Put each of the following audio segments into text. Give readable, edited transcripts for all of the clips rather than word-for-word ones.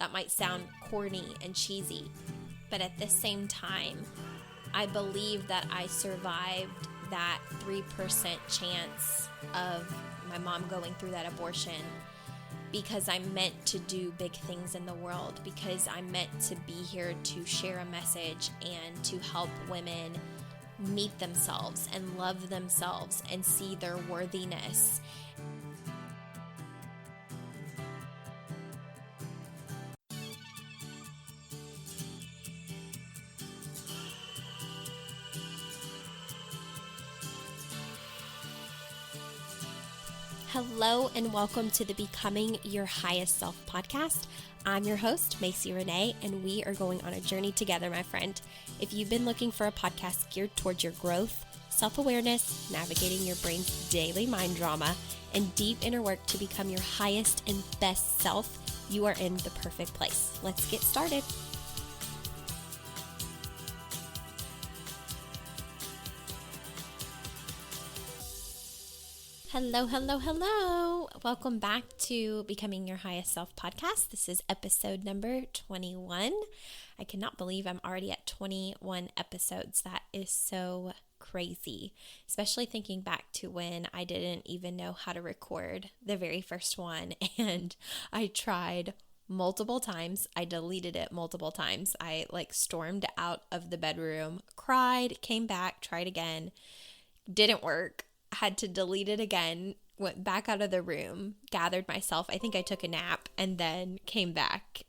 that might sound corny and cheesy, but at the same time, I believe that I survived that 3% chance of my mom going through that abortion because I'm meant to do big things in the world, because I'm meant to be here to share a message and to help women meet themselves and love themselves and see their worthiness. Hello and welcome to the Becoming Your Highest Self podcast. I'm your host, Macy Renee, and we are going on a journey together, my friend. If you've been looking for a podcast geared towards your growth, self-awareness, navigating your brain's daily mind drama, and deep inner work to become your highest and best self, you are in the perfect place. Let's get started. Hello. Welcome back to Becoming Your Highest Self podcast. This is episode number 21. I cannot believe I'm already at 21 episodes. That is so crazy, especially thinking back to when I didn't even know how to record the very first one, and I tried multiple times. I deleted it multiple times. I stormed out of the bedroom, cried, came back, tried again, didn't work. Had to delete it again, went back out of the room, gathered myself. I think I took a nap and then came back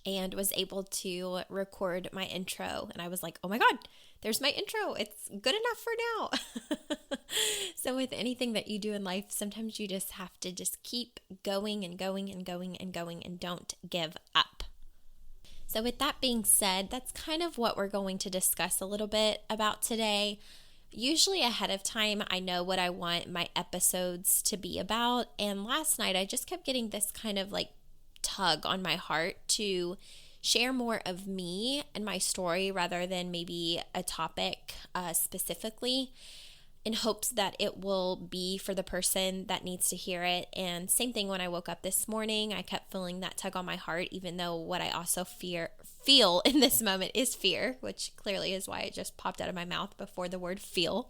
and was able to record my intro. And I was like, oh my God, there's my intro. It's good enough for now. So with anything that you do in life, sometimes you just have to just keep going and going and going and going and don't give up. So with that being said, that's kind of what we're going to discuss a little bit about today. Usually ahead of time, I know what I want my episodes to be about. And last night, I just kept getting this kind of tug on my heart to share more of me and my story rather than maybe a topic specifically, in hopes that it will be for the person that needs to hear it. And same thing when I woke up this morning, I kept feeling that tug on my heart, even though what I also feel in this moment is fear, which clearly is why it just popped out of my mouth before the word feel.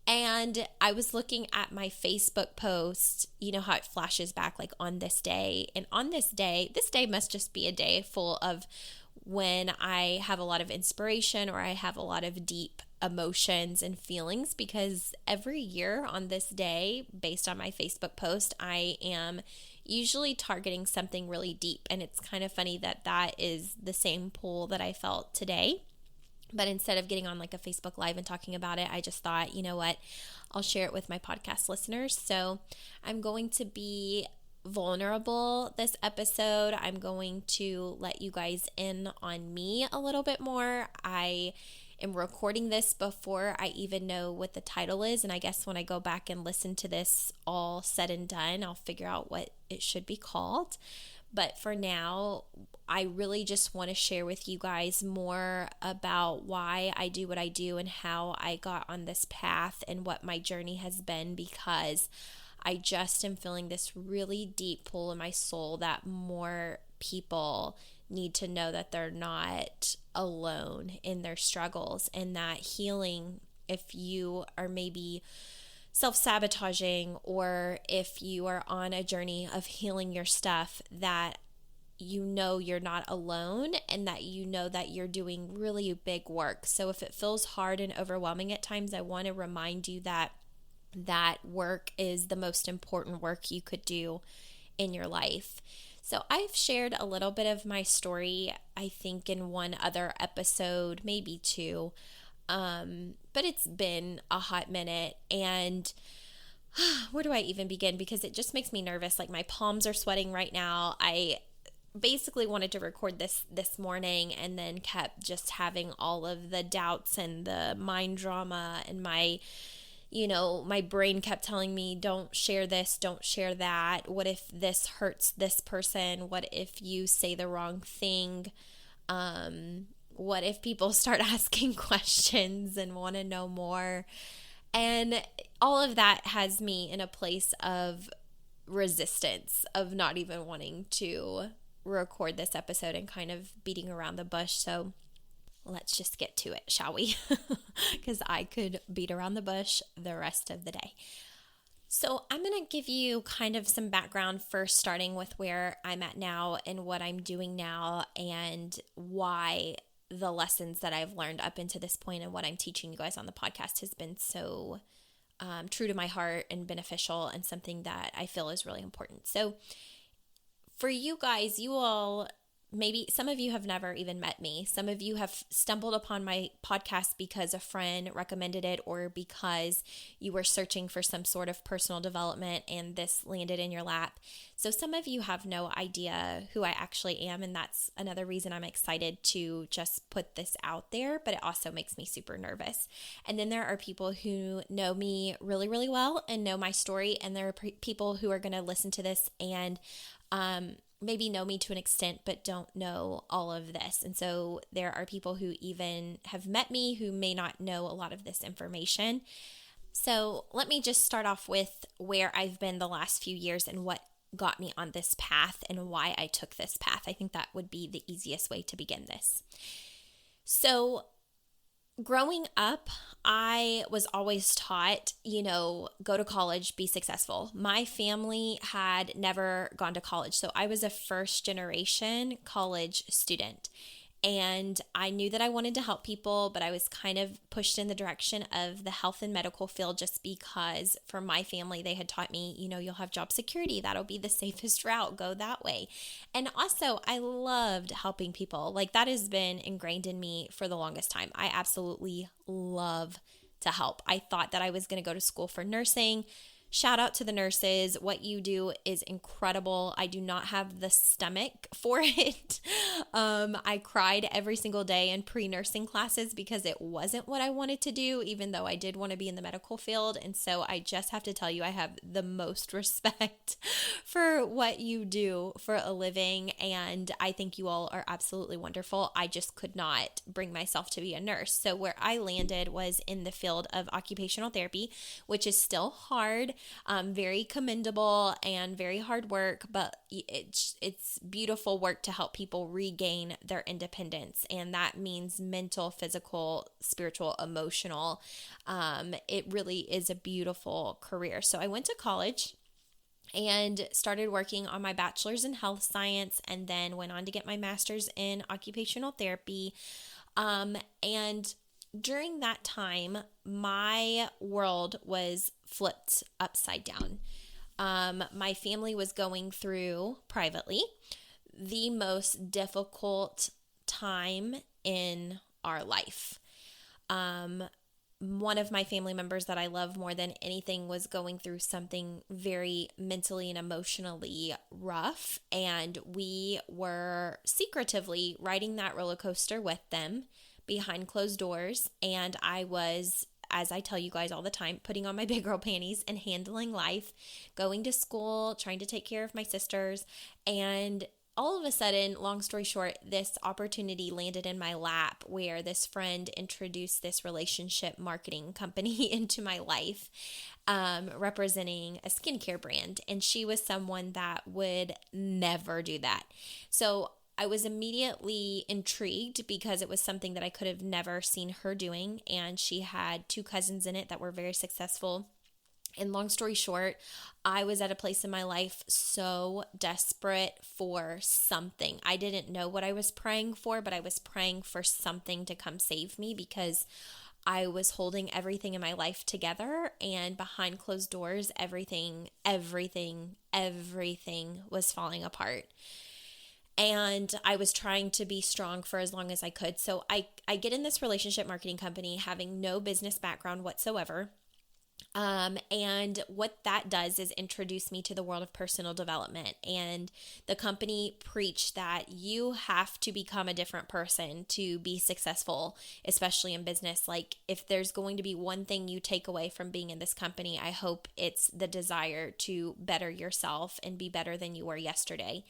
And I was looking at my Facebook post, you know how it flashes back on this day. And on this day must just be a day full of when I have a lot of inspiration or I have a lot of deep emotions and feelings, because every year on this day, based on my Facebook post, I am usually targeting something really deep. And it's kind of funny that that is the same pull that I felt today. But instead of getting on a Facebook Live and talking about it, I just thought, you know what, I'll share it with my podcast listeners. So I'm going to be vulnerable this episode. I'm going to let you guys in on me a little bit more. I am recording this before I even know what the title is, and I guess when I go back and listen to this all said and done, I'll figure out what it should be called. But for now, I really just want to share with you guys more about why I do what I do and how I got on this path and what my journey has been, because I just am feeling this really deep pull in my soul that more people need to know that they're not alone in their struggles, and that healing, if you are maybe self-sabotaging or if you are on a journey of healing your stuff, that you know you're not alone and that you know that you're doing really big work. So if it feels hard and overwhelming at times, I want to remind you that that work is the most important work you could do in your life. So I've shared a little bit of my story, I think, in one other episode, maybe two, but it's been a hot minute, and where do I even begin? Because it just makes me nervous. My palms are sweating right now. I basically wanted to record this morning and then kept just having all of the doubts and the mind drama, and my brain kept telling me, don't share this, don't share that. What if this hurts this person? What if you say the wrong thing? What if people start asking questions and want to know more? And all of that has me in a place of resistance, of not even wanting to record this episode and kind of beating around the bush. So let's just get to it, shall we? Because I could beat around the bush the rest of the day. So I'm going to give you kind of some background first, starting with where I'm at now and what I'm doing now and why the lessons that I've learned up into this point and what I'm teaching you guys on the podcast has been so true to my heart and beneficial and something that I feel is really important. So for you guys, you all, maybe some of you have never even met me. Some of you have stumbled upon my podcast because a friend recommended it or because you were searching for some sort of personal development and this landed in your lap. So some of you have no idea who I actually am, and that's another reason I'm excited to just put this out there, but it also makes me super nervous. And then there are people who know me really, really well and know my story, and there are people who are going to listen to this and maybe know me to an extent, but don't know all of this. And so there are people who even have met me who may not know a lot of this information. So let me just start off with where I've been the last few years and what got me on this path and why I took this path. I think that would be the easiest way to begin this. So growing up, I was always taught, go to college, be successful. My family had never gone to college, so I was a first generation college student. And I knew that I wanted to help people, but I was kind of pushed in the direction of the health and medical field just because for my family, they had taught me, you'll have job security. That'll be the safest route. Go that way. And also, I loved helping people. Like that has been ingrained in me for the longest time. I absolutely love to help. I thought that I was going to go to school for nursing. Shout out to the nurses. What you do is incredible. I do not have the stomach for it. I cried every single day in pre-nursing classes because it wasn't what I wanted to do, even though I did want to be in the medical field. And so I just have to tell you, I have the most respect for what you do for a living. And I think you all are absolutely wonderful. I just could not bring myself to be a nurse. So where I landed was in the field of occupational therapy, which is still hard. Very commendable and very hard work, but it's beautiful work to help people regain their independence. And that means mental, physical, spiritual, emotional. It really is a beautiful career. So I went to college and started working on my bachelor's in health science and then went on to get my master's in occupational therapy. And during that time, my world was flipped upside down. My family was going through, privately, the most difficult time in our life. One of my family members that I love more than anything was going through something very mentally and emotionally rough, and we were secretively riding that roller coaster with them behind closed doors, and I was, as I tell you guys all the time, putting on my big girl panties and handling life, going to school, trying to take care of my sisters, and all of a sudden, long story short, this opportunity landed in my lap where this friend introduced this relationship marketing company into my life, representing a skincare brand, and she was someone that would never do that. So I was immediately intrigued because it was something that I could have never seen her doing, and she had 2 cousins in it that were very successful. And long story short, I was at a place in my life so desperate for something. I didn't know what I was praying for, but I was praying for something to come save me because I was holding everything in my life together, and behind closed doors, everything was falling apart. And I was trying to be strong for as long as I could. So I get in this relationship marketing company having no business background whatsoever. And what that does is introduce me to the world of personal development. And the company preached that you have to become a different person to be successful, especially in business. Like, if there's going to be one thing you take away from being in this company, I hope it's the desire to better yourself and be better than you were yesterday.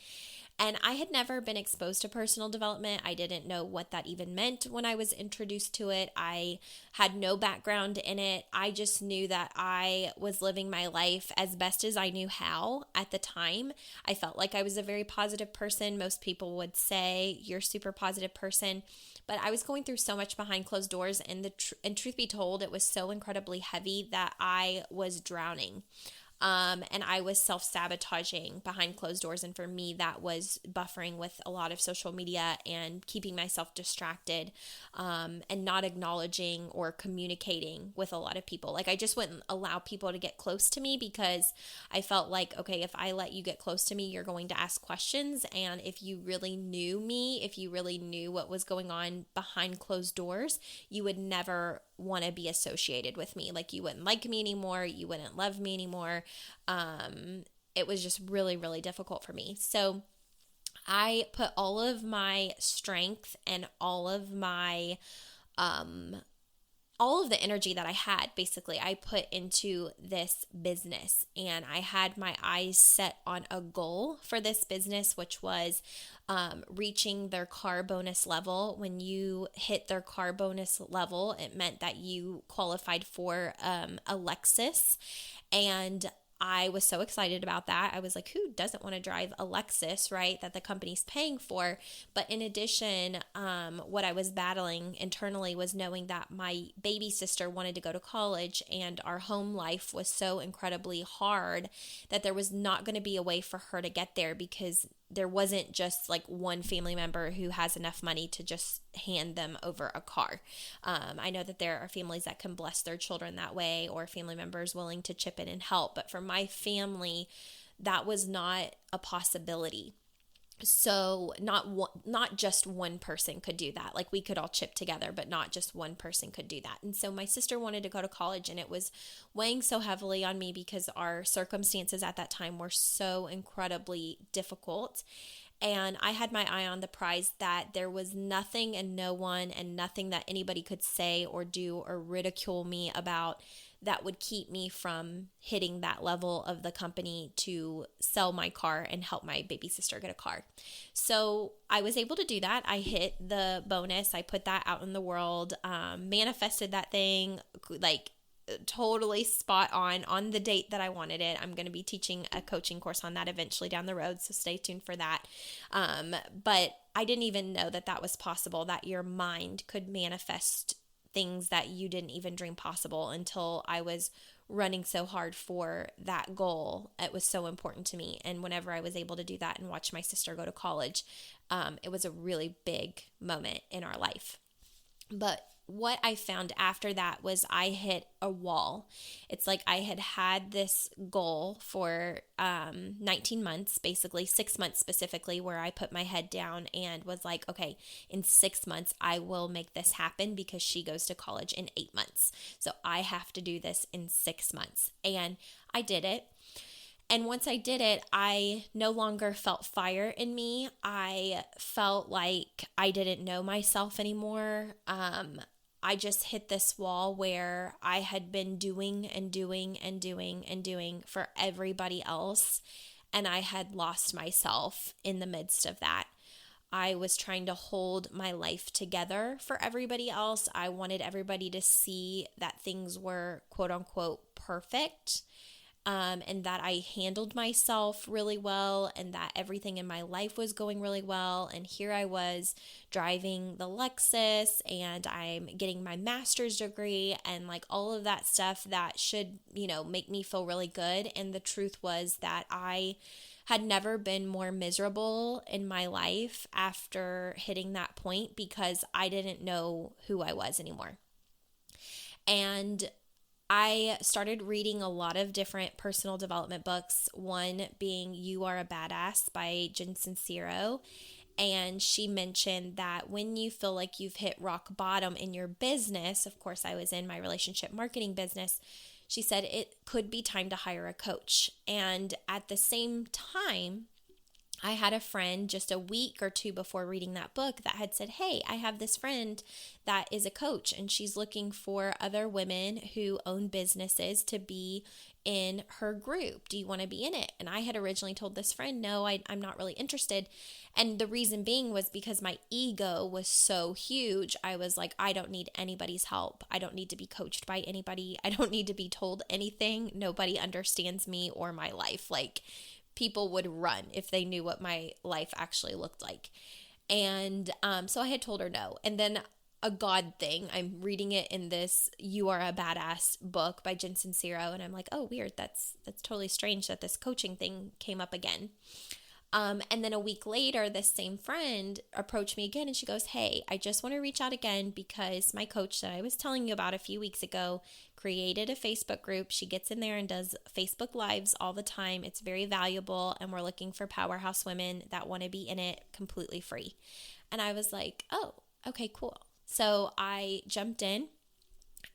And I had never been exposed to personal development. I didn't know what that even meant when I was introduced to it. I had no background in it. I just knew that I was living my life as best as I knew how at the time. I felt like I was a very positive person. Most people would say you're a super positive person. But I was going through so much behind closed doors, and truth be told, it was so incredibly heavy that I was drowning. And I was self-sabotaging behind closed doors. And for me, that was buffering with a lot of social media and keeping myself distracted, and not acknowledging or communicating with a lot of people. Like, I just wouldn't allow people to get close to me because I felt like, okay, if I let you get close to me, you're going to ask questions. And if you really knew me, if you really knew what was going on behind closed doors, you would never want to be associated with me. Like, you wouldn't like me anymore. You wouldn't love me anymore. It was just really, really difficult for me. So I put all of my strength and all of the energy that I had, basically, I put into this business. And I had my eyes set on a goal for this business, which was reaching their car bonus level. When you hit their car bonus level, it meant that you qualified for a Lexus. And I was so excited about that. I was like, who doesn't want to drive a Lexus, right? That the company's paying for. But in addition, what I was battling internally was knowing that my baby sister wanted to go to college, and our home life was so incredibly hard that there was not going to be a way for her to get there, because there wasn't just like one family member who has enough money to just hand them over a car. I know that there are families that can bless their children that way, or family members willing to chip in and help. But for my family, that was not a possibility. So not just one person could do that. Like, we could all chip together, but not just one person could do that. And so my sister wanted to go to college, and it was weighing so heavily on me because our circumstances at that time were so incredibly difficult. And I had my eye on the prize that there was nothing and no one and nothing that anybody could say or do or ridicule me about that would keep me from hitting that level of the company to sell my car and help my baby sister get a car. So I was able to do that. I hit the bonus. I put that out in the world, manifested that thing, like totally spot on the date that I wanted it. I'm going to be teaching a coaching course on that eventually down the road, so stay tuned for that. But I didn't even know that that was possible, that your mind could manifest things that you didn't even dream possible, until I was running so hard for that goal. It was so important to me. And whenever I was able to do that and watch my sister go to college, it was a really big moment in our life. But what I found after that was I hit a wall. It's like I had this goal for 19 months, basically 6 months specifically, where I put my head down and was like, okay, in 6 months, I will make this happen, because she goes to college in 8 months. So I have to do this in 6 months. And I did it. And once I did it, I no longer felt fire in me. I felt like I didn't know myself anymore. I just hit this wall where I had been doing and doing and doing and doing for everybody else, and I had lost myself in the midst of that. I was trying to hold my life together for everybody else. I wanted everybody to see that things were quote unquote perfect. And that I handled myself really well, and that everything in my life was going really well. And here I was driving the Lexus, and I'm getting my master's degree, and like all of that stuff that should, make me feel really good. And the truth was that I had never been more miserable in my life after hitting that point, because I didn't know who I was anymore. And I started reading a lot of different personal development books, one being You Are a Badass by Jen Sincero. And she mentioned that when you feel like you've hit rock bottom in your business, of course, I was in my relationship marketing business, she said it could be time to hire a coach. And at the same time, I had a friend just a week or two before reading that book that had said, "Hey, I have this friend that is a coach and she's looking for other women who own businesses to be in her group. Do you want to be in it?" And I had originally told this friend, "No, I'm not really interested." And the reason being was because my ego was so huge. I was like, I don't need anybody's help. I don't need to be coached by anybody. I don't need to be told anything. Nobody understands me or my life. Like, people would run if they knew what my life actually looked like. And so I had told her no. And then a God thing, I'm reading it in this You Are a Badass book by Jen Sincero. And I'm like, oh, weird. That's totally strange that this coaching thing came up again. And then a week later, this same friend approached me again and she goes, "Hey, I just want to reach out again because my coach that I was telling you about a few weeks ago created a Facebook group. She gets in there and does Facebook Lives all the time. It's very valuable, and we're looking for powerhouse women that want to be in it completely free." And I was like, oh, okay, cool. So I jumped in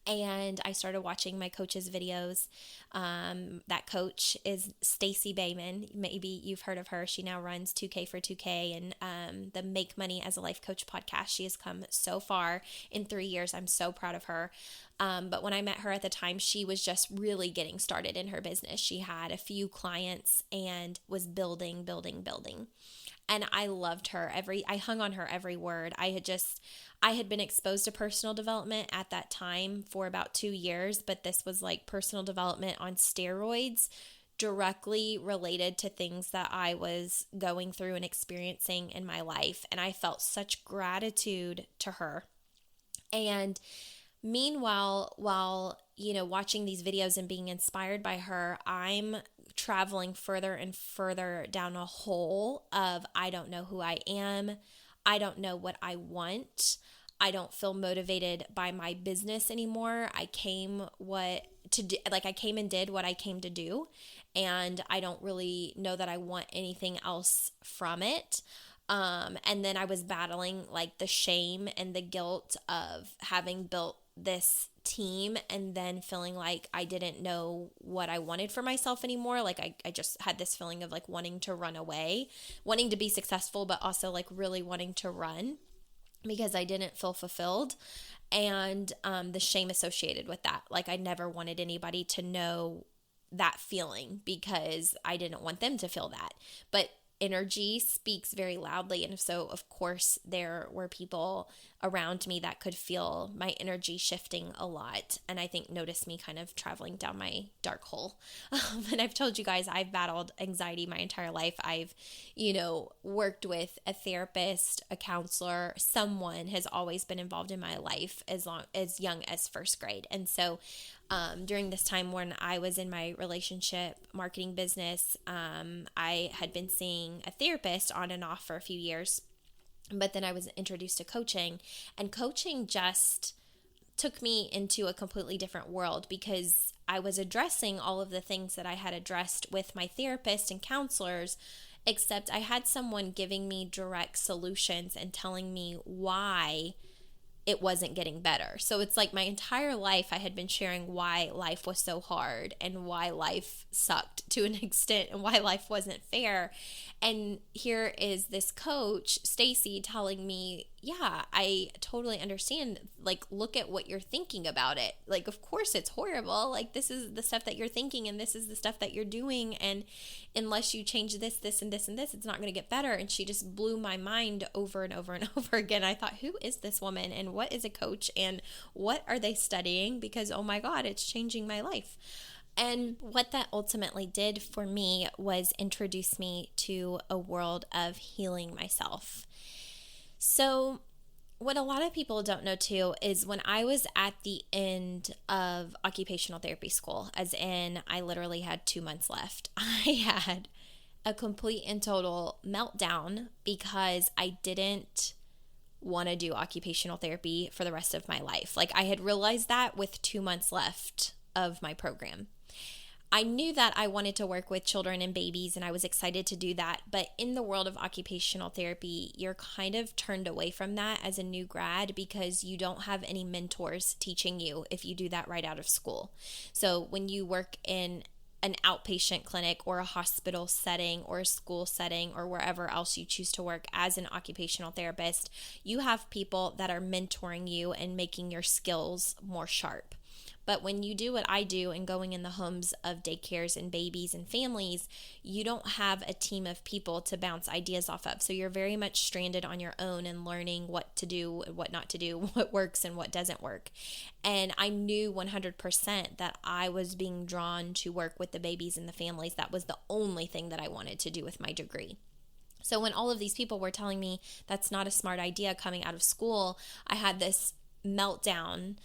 and I started watching my coach's videos. That coach is Stacey Bayman. Maybe you've heard of her. She now runs 2K for 2K and the Make Money as a Life Coach podcast. She has come so far in 3 years. I'm so proud of her. But when I met her at the time, she was just really getting started in her business. She had a few clients and was building. And I loved her. I hung on her every word. I had been exposed to personal development at that time for about 2 years, but this was like personal development on steroids, directly related to things that I was going through and experiencing in my life. And I felt such gratitude to her. And meanwhile, while, watching these videos and being inspired by her, I'm traveling further and further down a hole of, I don't know who I am. I don't know what I want. I don't feel motivated by my business anymore. I came and did what I came to do, and I don't really know that I want anything else from it. And then I was battling like the shame and the guilt of having built this team and then feeling like I didn't know what I wanted for myself anymore. Like I just had this feeling of like wanting to run away, wanting to be successful, but also like really wanting to run because I didn't feel fulfilled. And the shame associated with that. Like I never wanted anybody to know that feeling because I didn't want them to feel that. But energy speaks very loudly. And so, of course, there were people around me that could feel my energy shifting a lot. And I think noticed me kind of traveling down my dark hole. And I've told you guys, I've battled anxiety my entire life. I've, worked with a therapist, a counselor. Someone has always been involved in my life as young as first grade. And so during this time when I was in my relationship marketing business, I had been seeing a therapist on and off for a few years, but then I was introduced to coaching, and coaching just took me into a completely different world because I was addressing all of the things that I had addressed with my therapist and counselors, except I had someone giving me direct solutions and telling me why it wasn't getting better. So it's like my entire life I had been sharing why life was so hard and why life sucked to an extent and why life wasn't fair. And here is this coach, Stacey, telling me, yeah, I totally understand. Like, look at what you're thinking about it. Like, of course it's horrible. Like, this is the stuff that you're thinking and this is the stuff that you're doing. And unless you change this, this, and this, and this, it's not going to get better. And she just blew my mind over and over and over again. I thought, who is this woman and what is a coach and what are they studying? Because, oh my God, it's changing my life. And what that ultimately did for me was introduce me to a world of healing myself. So what a lot of people don't know too is when I was at the end of occupational therapy school, as in I literally had 2 months left, I had a complete and total meltdown because I didn't want to do occupational therapy for the rest of my life. Like I had realized that with 2 months left of my program. I knew that I wanted to work with children and babies and I was excited to do that. But in the world of occupational therapy, you're kind of turned away from that as a new grad because you don't have any mentors teaching you if you do that right out of school. So when you work in an outpatient clinic or a hospital setting or a school setting or wherever else you choose to work as an occupational therapist, you have people that are mentoring you and making your skills more sharp. But when you do what I do and going in the homes of daycares and babies and families, you don't have a team of people to bounce ideas off of. So you're very much stranded on your own and learning what to do, what not to do, what works and what doesn't work. And I knew 100% that I was being drawn to work with the babies and the families. That was the only thing that I wanted to do with my degree. So when all of these people were telling me that's not a smart idea coming out of school, I had this meltdown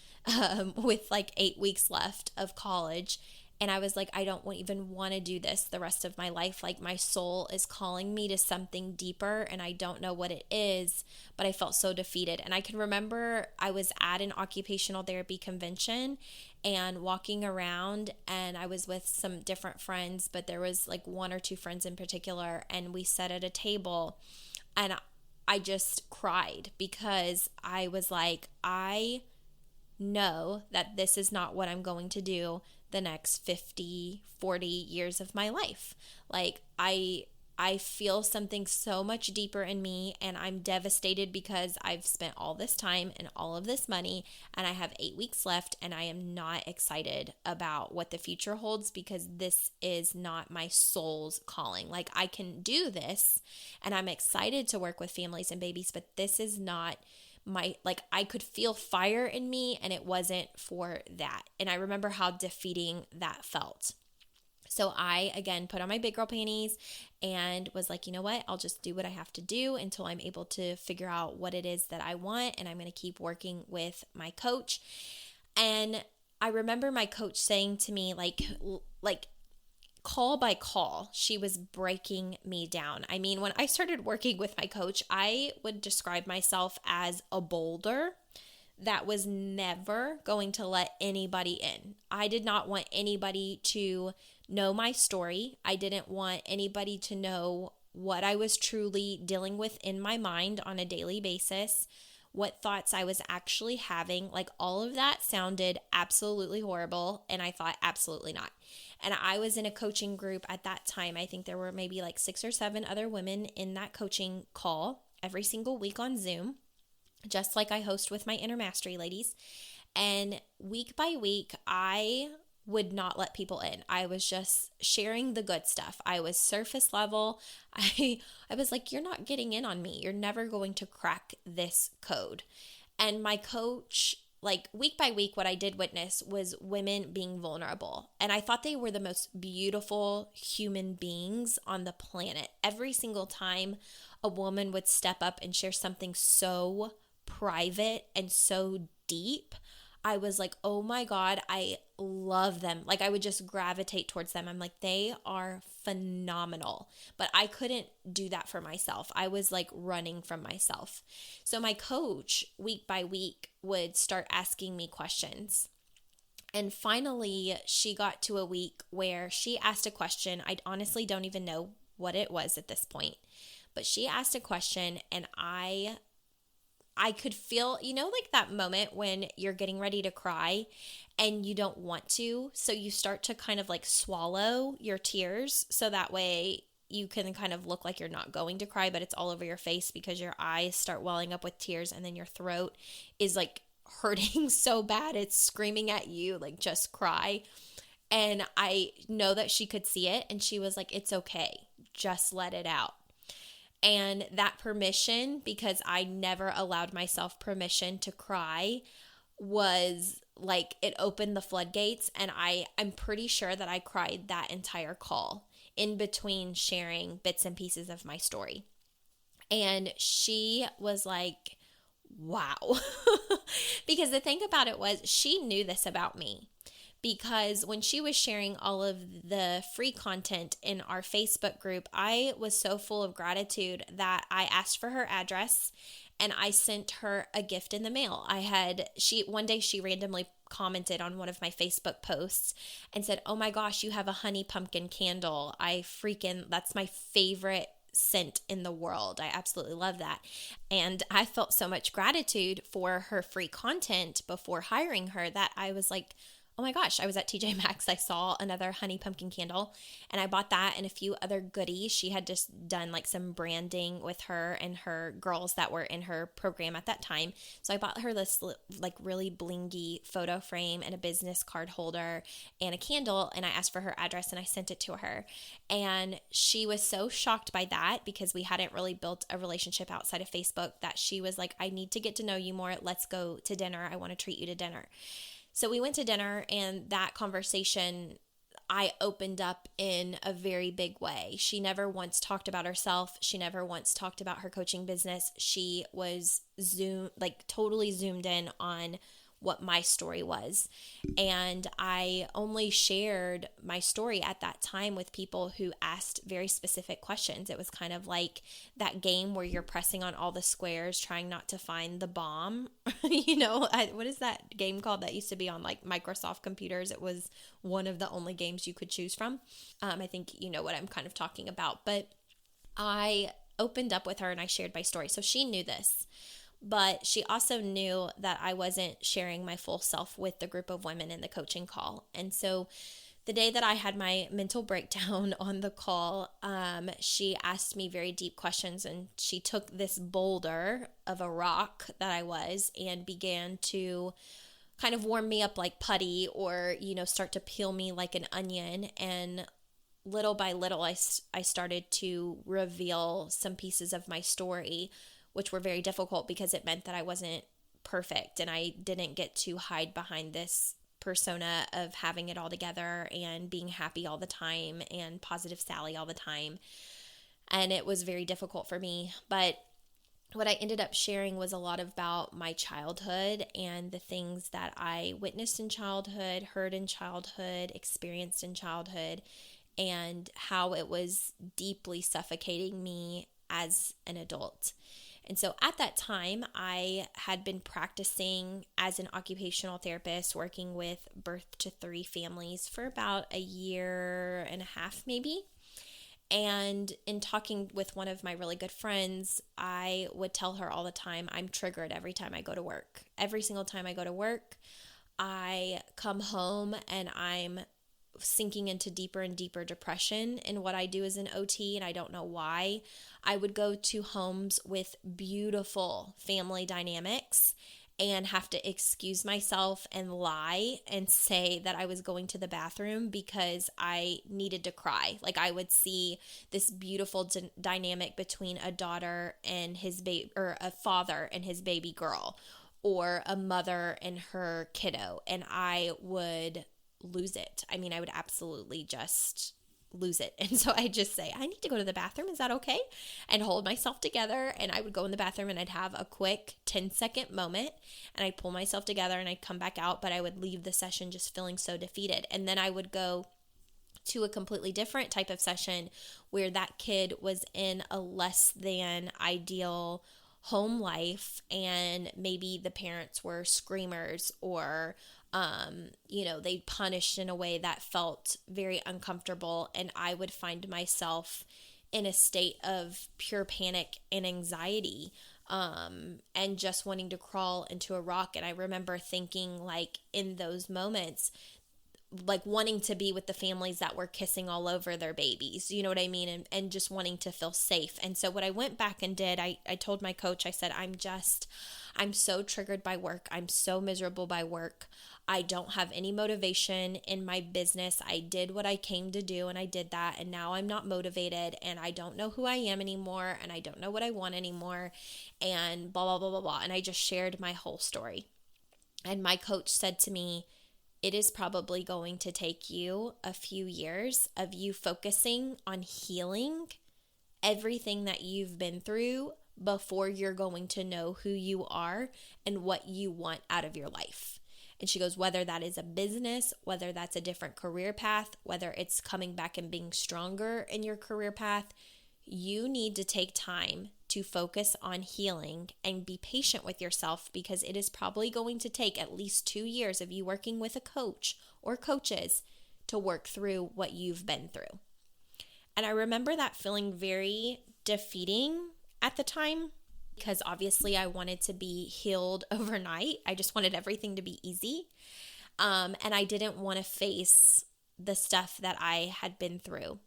with like 8 weeks left of college. And I was like, I don't even want to do this the rest of my life. Like my soul is calling me to something deeper and I don't know what it is, but I felt so defeated. And I can remember I was at an occupational therapy convention and walking around, and I was with some different friends, but there was like 1 or 2 friends in particular, and we sat at a table and I just cried because I was like, I know that this is not what I'm going to do the next 50, 40 years of my life. Like I feel something so much deeper in me, and I'm devastated because I've spent all this time and all of this money and I have 8 weeks left, and I am not excited about what the future holds because this is not my soul's calling. Like I can do this and I'm excited to work with families and babies, but this is not like I could feel fire in me and it wasn't for that. And I remember how defeating that felt. So I, again, put on my big girl panties and was like, you know what? I'll just do what I have to do until I'm able to figure out what it is that I want. And I'm going to keep working with my coach. And I remember my coach saying to me, like call by call, she was breaking me down. I mean, when I started working with my coach, I would describe myself as a boulder that was never going to let anybody in. I did not want anybody to know my story. I didn't want anybody to know what I was truly dealing with in my mind on a daily basis, what thoughts I was actually having. Like all of that sounded absolutely horrible, and I thought absolutely not. And I was in a coaching group at that time. I think there were maybe like 6 or 7 other women in that coaching call every single week on Zoom, just like I host with my Inner Mastery ladies. And week by week, I would not let people in. I was just sharing the good stuff. I was surface level. I was like, you're not getting in on me. You're never going to crack this code. And my coach, like week by week, what I did witness was women being vulnerable. And I thought they were the most beautiful human beings on the planet. Every single time a woman would step up and share something so private and so deep, I was like, oh my God, I love them. Like I would just gravitate towards them. I'm like, they are phenomenal. But I couldn't do that for myself. I was like running from myself. So my coach, week by week, would start asking me questions. And finally, she got to a week where she asked a question. I honestly don't even know what it was at this point. But she asked a question, and I could feel, like that moment when you're getting ready to cry and you don't want to. So you start to kind of like swallow your tears. So that way you can kind of look like you're not going to cry, but it's all over your face because your eyes start welling up with tears, and then your throat is like hurting so bad. It's screaming at you, like, just cry. And I know that she could see it, and she was like, it's okay. Just let it out. And that permission, because I never allowed myself permission to cry, was like it opened the floodgates. And I'm pretty sure that I cried that entire call in between sharing bits and pieces of my story. And she was like, wow. Because the thing about it was she knew this about me. Because when she was sharing all of the free content in our Facebook group, I was so full of gratitude that I asked for her address and I sent her a gift in the mail. One day she randomly commented on one of my Facebook posts and said, oh my gosh, you have a honey pumpkin candle. That's my favorite scent in the world. I absolutely love that. And I felt so much gratitude for her free content before hiring her that I was like, oh my gosh, I was at TJ Maxx. I saw another honey pumpkin candle and I bought that and a few other goodies. She had just done like some branding with her and her girls that were in her program at that time. So I bought her this like really blingy photo frame and a business card holder and a candle, and I asked for her address and I sent it to her. And she was so shocked by that because we hadn't really built a relationship outside of Facebook that she was like, I need to get to know you more. Let's go to dinner. I want to treat you to dinner. So we went to dinner, and that conversation I opened up in a very big way. She never once talked about herself. She never once talked about her coaching business. She was totally zoomed in on what my story was. And I only shared my story at that time with people who asked very specific questions. It was kind of like that game where you're pressing on all the squares, trying not to find the bomb. What is that game called that used to be on like Microsoft computers? It was one of the only games you could choose from. I think you know what I'm kind of talking about, but I opened up with her and I shared my story. So she knew this. But she also knew that I wasn't sharing my full self with the group of women in the coaching call. And so the day that I had my mental breakdown on the call, she asked me very deep questions, and she took this boulder of a rock that I was and began to kind of warm me up like putty, or, start to peel me like an onion. And little by little, I started to reveal some pieces of my story, which were very difficult because it meant that I wasn't perfect and I didn't get to hide behind this persona of having it all together and being happy all the time and positive Sally all the time. And it was very difficult for me. But what I ended up sharing was a lot about my childhood and the things that I witnessed in childhood, heard in childhood, experienced in childhood, and how it was deeply suffocating me as an adult. And so at that time, I had been practicing as an occupational therapist, working with birth to 3 families for about a year and a half, maybe. And in talking with one of my really good friends, I would tell her all the time, I'm triggered every time I go to work. Every single time I go to work, I come home and I'm sinking into deeper and deeper depression in what I do as an OT, and I don't know why. I would go to homes with beautiful family dynamics and have to excuse myself and lie and say that I was going to the bathroom because I needed to cry. Like I would see this beautiful dynamic between a daughter and his baby, or a father and his baby girl, or a mother and her kiddo, and I would lose it. I mean, I would absolutely just lose it. And so I just say, I need to go to the bathroom. Is that okay? And hold myself together. And I would go in the bathroom and I'd have a quick 10-second moment and I'd pull myself together and I'd come back out, but I would leave the session just feeling so defeated. And then I would go to a completely different type of session where that kid was in a less than ideal home life, and maybe the parents were screamers, or they punished in a way that felt very uncomfortable, and I would find myself in a state of pure panic and anxiety, and just wanting to crawl into a rock. And I remember thinking, like, in those moments, like wanting to be with the families that were kissing all over their babies, you know what I mean? And just wanting to feel safe. And so what I went back and did, I told my coach, I said, I'm so triggered by work. I'm so miserable by work. I don't have any motivation in my business. I did what I came to do and I did that. And now I'm not motivated and I don't know who I am anymore. And I don't know what I want anymore, and blah, blah, blah, blah, blah. And I just shared my whole story. And my coach said to me, it is probably going to take you a few years of you focusing on healing everything that you've been through before you're going to know who you are and what you want out of your life. And she goes, whether that is a business, whether that's a different career path, whether it's coming back and being stronger in your career path, you need to take time to focus on healing and be patient with yourself, because it is probably going to take at least 2 years of you working with a coach or coaches to work through what you've been through. And I remember that feeling very defeating at the time, because obviously I wanted to be healed overnight. I just wanted everything to be easy. And I didn't want to face the stuff that I had been through.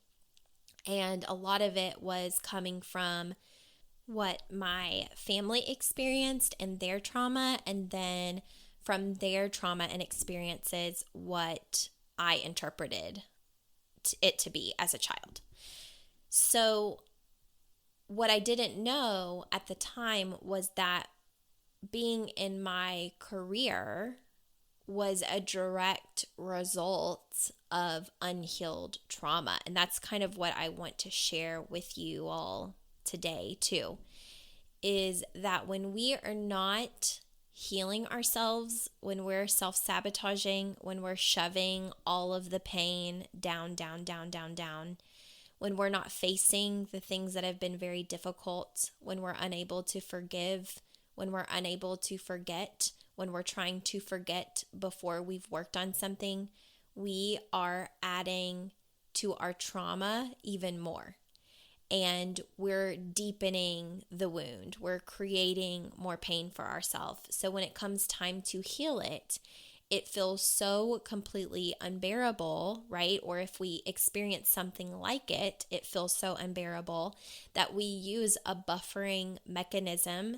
And a lot of it was coming from what my family experienced and their trauma, and then from their trauma and experiences, what I interpreted it to be as a child. So what I didn't know at the time was that being in my career was a direct result of unhealed trauma. And that's kind of what I want to share with you all today too, is that when we are not healing ourselves, when we're self-sabotaging, when we're shoving all of the pain down, when we're not facing the things that have been very difficult, when we're unable to forgive, when we're unable to forget, when we're trying to forget before we've worked on something, we are adding to our trauma even more. And we're deepening the wound. We're creating more pain for ourselves. So when it comes time to heal it, it feels so completely unbearable, right? Or if we experience something like it, it feels so unbearable that we use a buffering mechanism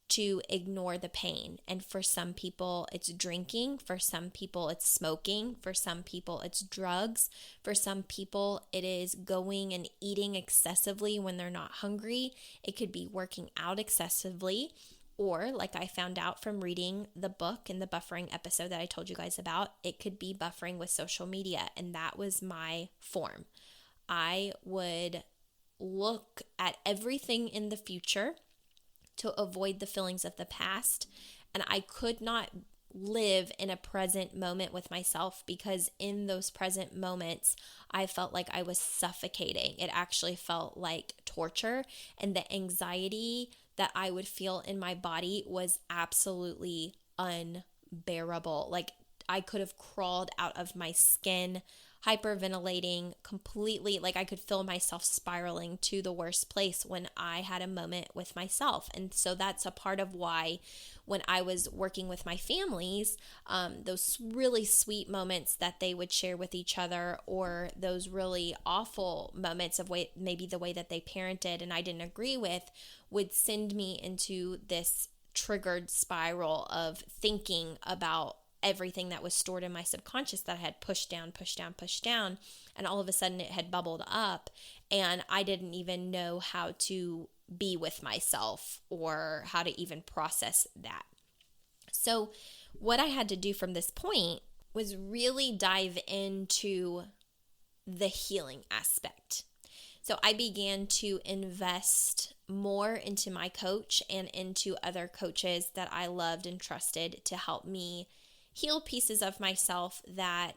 to ignore the pain. And for some people, it's drinking. For some people, it's smoking. For some people, it's drugs. For some people, it is going and eating excessively when they're not hungry. It could be working out excessively. Or, like I found out from reading the book in the buffering episode that I told you guys about, it could be buffering with social media. And that was my form. I would look at everything in the future to avoid the feelings of the past. And I could not live in a present moment with myself, because in those present moments, I felt like I was suffocating. It actually felt like torture, and the anxiety that I would feel in my body was absolutely unbearable. Like I could have crawled out of my skin, hyperventilating completely. Like I could feel myself spiraling to the worst place when I had a moment with myself. And so that's a part of why when I was working with my families, those really sweet moments that they would share with each other, or those really awful moments of maybe the way that they parented and I didn't agree with, would send me into this triggered spiral of thinking about everything that was stored in my subconscious that I had pushed down, and all of a sudden it had bubbled up, and I didn't even know how to be with myself or how to even process that. So what I had to do from this point was really dive into the healing aspect. So I began to invest more into my coach and into other coaches that I loved and trusted to help me heal pieces of myself that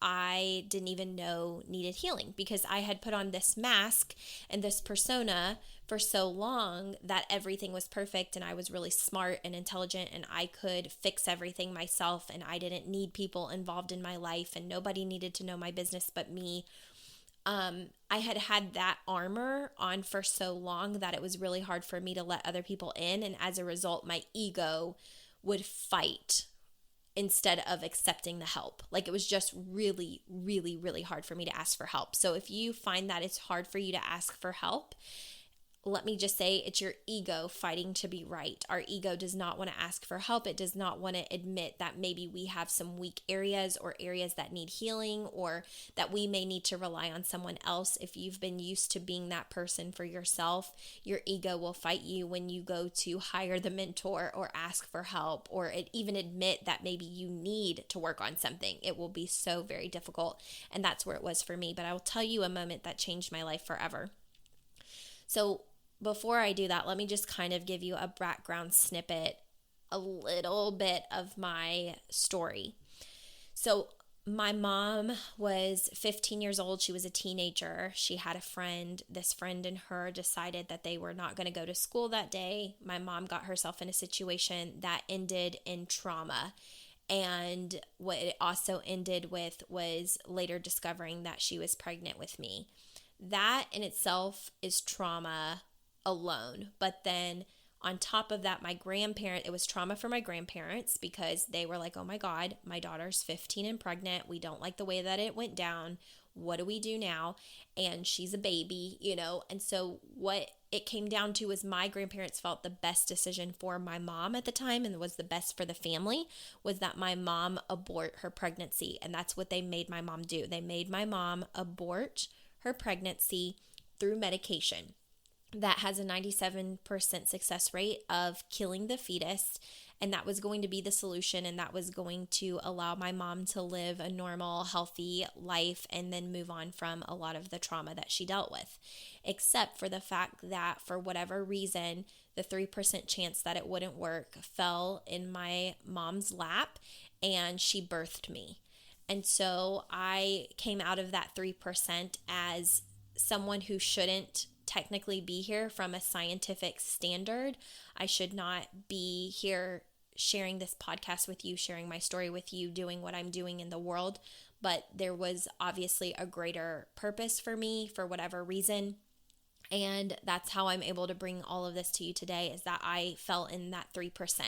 I didn't even know needed healing, because I had put on this mask and this persona for so long that everything was perfect and I was really smart and intelligent and I could fix everything myself and I didn't need people involved in my life and nobody needed to know my business but me. I had that armor on for so long that it was really hard for me to let other people in, and as a result, my ego would fight instead of accepting the help. Like it was just really, really, really hard for me to ask for help. So if you find that it's hard for you to ask for help, let me just say it's your ego fighting to be right. Our ego does not want to ask for help. It does not want to admit that maybe we have some weak areas or areas that need healing, or that we may need to rely on someone else. If you've been used to being that person for yourself, your ego will fight you when you go to hire the mentor or ask for help, or even admit that maybe you need to work on something. It will be so very difficult. And that's where it was for me. But I will tell you a moment that changed my life forever. So before I do that, let me just kind of give you a background snippet, a little bit of my story. So my mom was 15 years old. She was a teenager. She had a friend. This friend and her decided that they were not going to go to school that day. My mom got herself in a situation that ended in trauma. And what it also ended with was later discovering that she was pregnant with me. That in itself is trauma alone. But then On top of that, it was trauma for my grandparents because they were like, oh my God, my daughter's 15 and pregnant. We don't like the way that it went down. What do we do now? And she's a baby, And so what it came down to was my grandparents felt the best decision for my mom at the time and was the best for the family was that my mom abort her pregnancy. And that's what they made my mom do. They made my mom abort her pregnancy through medication that has a 97% success rate of killing the fetus. And that was going to be the solution. And that was going to allow my mom to live a normal, healthy life and then move on from a lot of the trauma that she dealt with. Except for the fact that for whatever reason, the 3% chance that it wouldn't work fell in my mom's lap and she birthed me. And so I came out of that 3% as someone who shouldn't technically be here from a scientific standard. I should not be here sharing this podcast with you, sharing my story with you, doing what I'm doing in the world. But there was obviously a greater purpose for me for whatever reason. And that's how I'm able to bring all of this to you today is that I fell in that 3%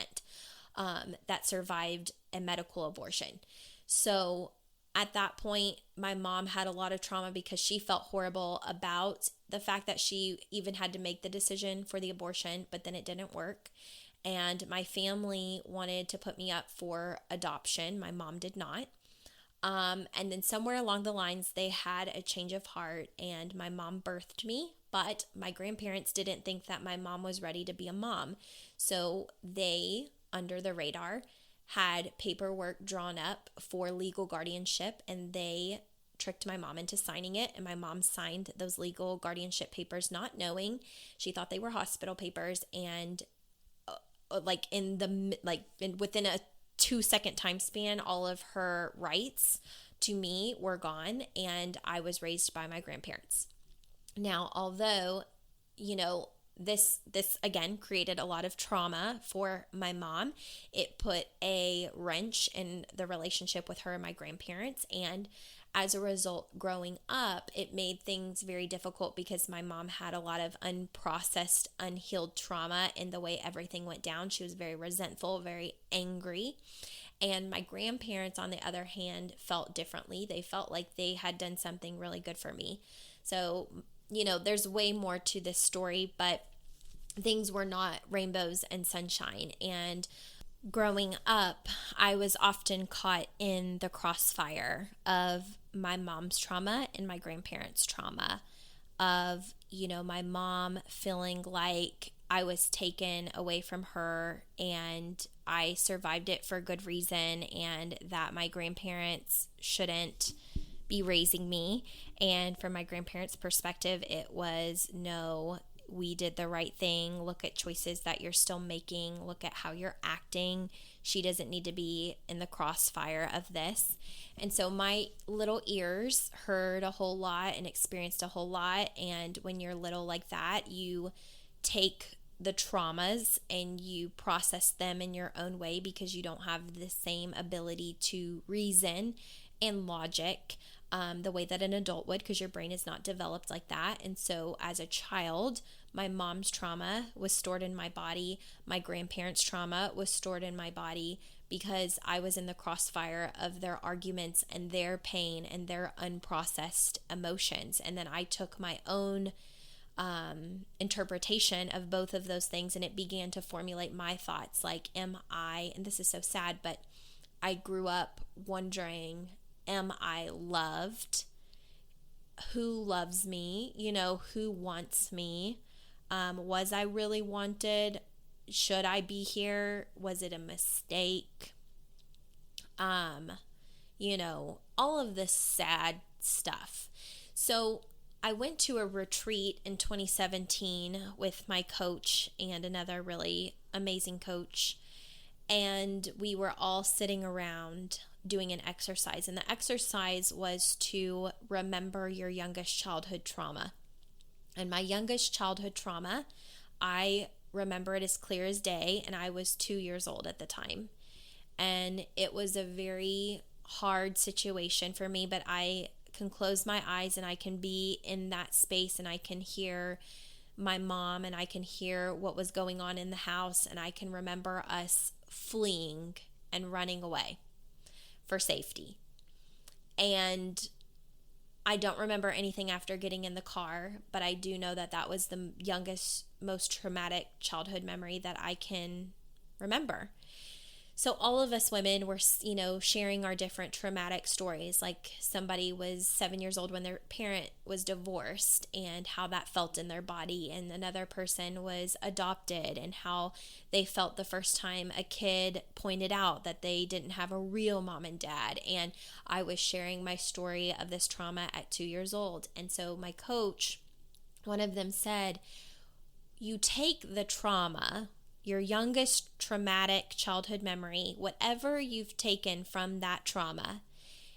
that survived a medical abortion. So at that point, my mom had a lot of trauma because she felt horrible about the fact that she even had to make the decision for the abortion, but then it didn't work. And my family wanted to put me up for adoption. My mom did not. And then somewhere along the lines, they had a change of heart and my mom birthed me, but my grandparents didn't think that my mom was ready to be a mom. So they, under the radar, had paperwork drawn up for legal guardianship and they tricked my mom into signing it. And my mom signed those legal guardianship papers not knowing. She thought they were hospital papers and within a 2-second time span, all of her rights to me were gone and I was raised by my grandparents. Now, although, this again created a lot of trauma for my mom. It put a wrench in the relationship with her and my grandparents. And as a result, growing up, it made things very difficult because my mom had a lot of unprocessed, unhealed trauma in the way everything went down. She was very resentful, very angry. And my grandparents, on the other hand, felt differently. They felt like they had done something really good for me. So, there's way more to this story, but things were not rainbows and sunshine. And growing up, I was often caught in the crossfire of my mom's trauma and my grandparents' trauma of, my mom feeling like I was taken away from her and I survived it for good reason and that my grandparents shouldn't be raising me. And from my grandparents' perspective, it was no, we did the right thing. Look at choices that you're still making. Look at how you're acting. She doesn't need to be in the crossfire of this. And so my little ears heard a whole lot and experienced a whole lot. And when you're little like that, you take the traumas and you process them in your own way because you don't have the same ability to reason and logic the way that an adult would because your brain is not developed like that. And so as a child, my mom's trauma was stored in my body. My grandparents' trauma was stored in my body because I was in the crossfire of their arguments and their pain and their unprocessed emotions. And then I took my own interpretation of both of those things and it began to formulate my thoughts like, and this is so sad, but I grew up wondering, am I loved? Who loves me? Who wants me? Was I really wanted? Should I be here? Was it a mistake? All of this sad stuff. So I went to a retreat in 2017 with my coach and another really amazing coach. And we were all sitting around doing an exercise. And the exercise was to remember your youngest childhood trauma. And my youngest childhood trauma, I remember it as clear as day. And I was 2 years old at the time. And it was a very hard situation for me, but I can close my eyes and I can be in that space and I can hear my mom, and I can hear what was going on in the house, and I can remember us fleeing and running away for safety. And I don't remember anything after getting in the car, but I do know that that was the youngest, most traumatic childhood memory that I can remember. So all of us women were, sharing our different traumatic stories. Like somebody was 7 years old when their parent was divorced and how that felt in their body. And another person was adopted and how they felt the first time a kid pointed out that they didn't have a real mom and dad. And I was sharing my story of this trauma at 2 years old. And so my coach, one of them said, you take the trauma, your youngest traumatic childhood memory, whatever you've taken from that trauma,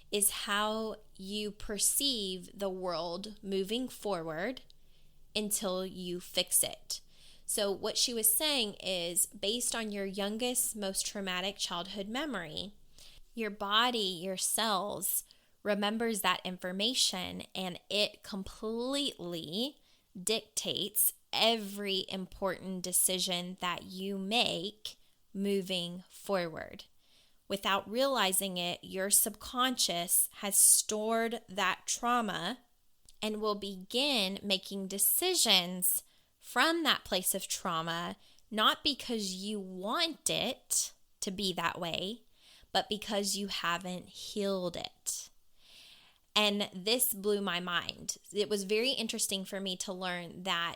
is how you perceive the world moving forward until you fix it. So what she was saying is, based on your youngest, most traumatic childhood memory, your body, your cells remembers that information, and it completely dictates every important decision that you make moving forward. Without realizing it, your subconscious has stored that trauma and will begin making decisions from that place of trauma, not because you want it to be that way, but because you haven't healed it. And this blew my mind. It was very interesting for me to learn that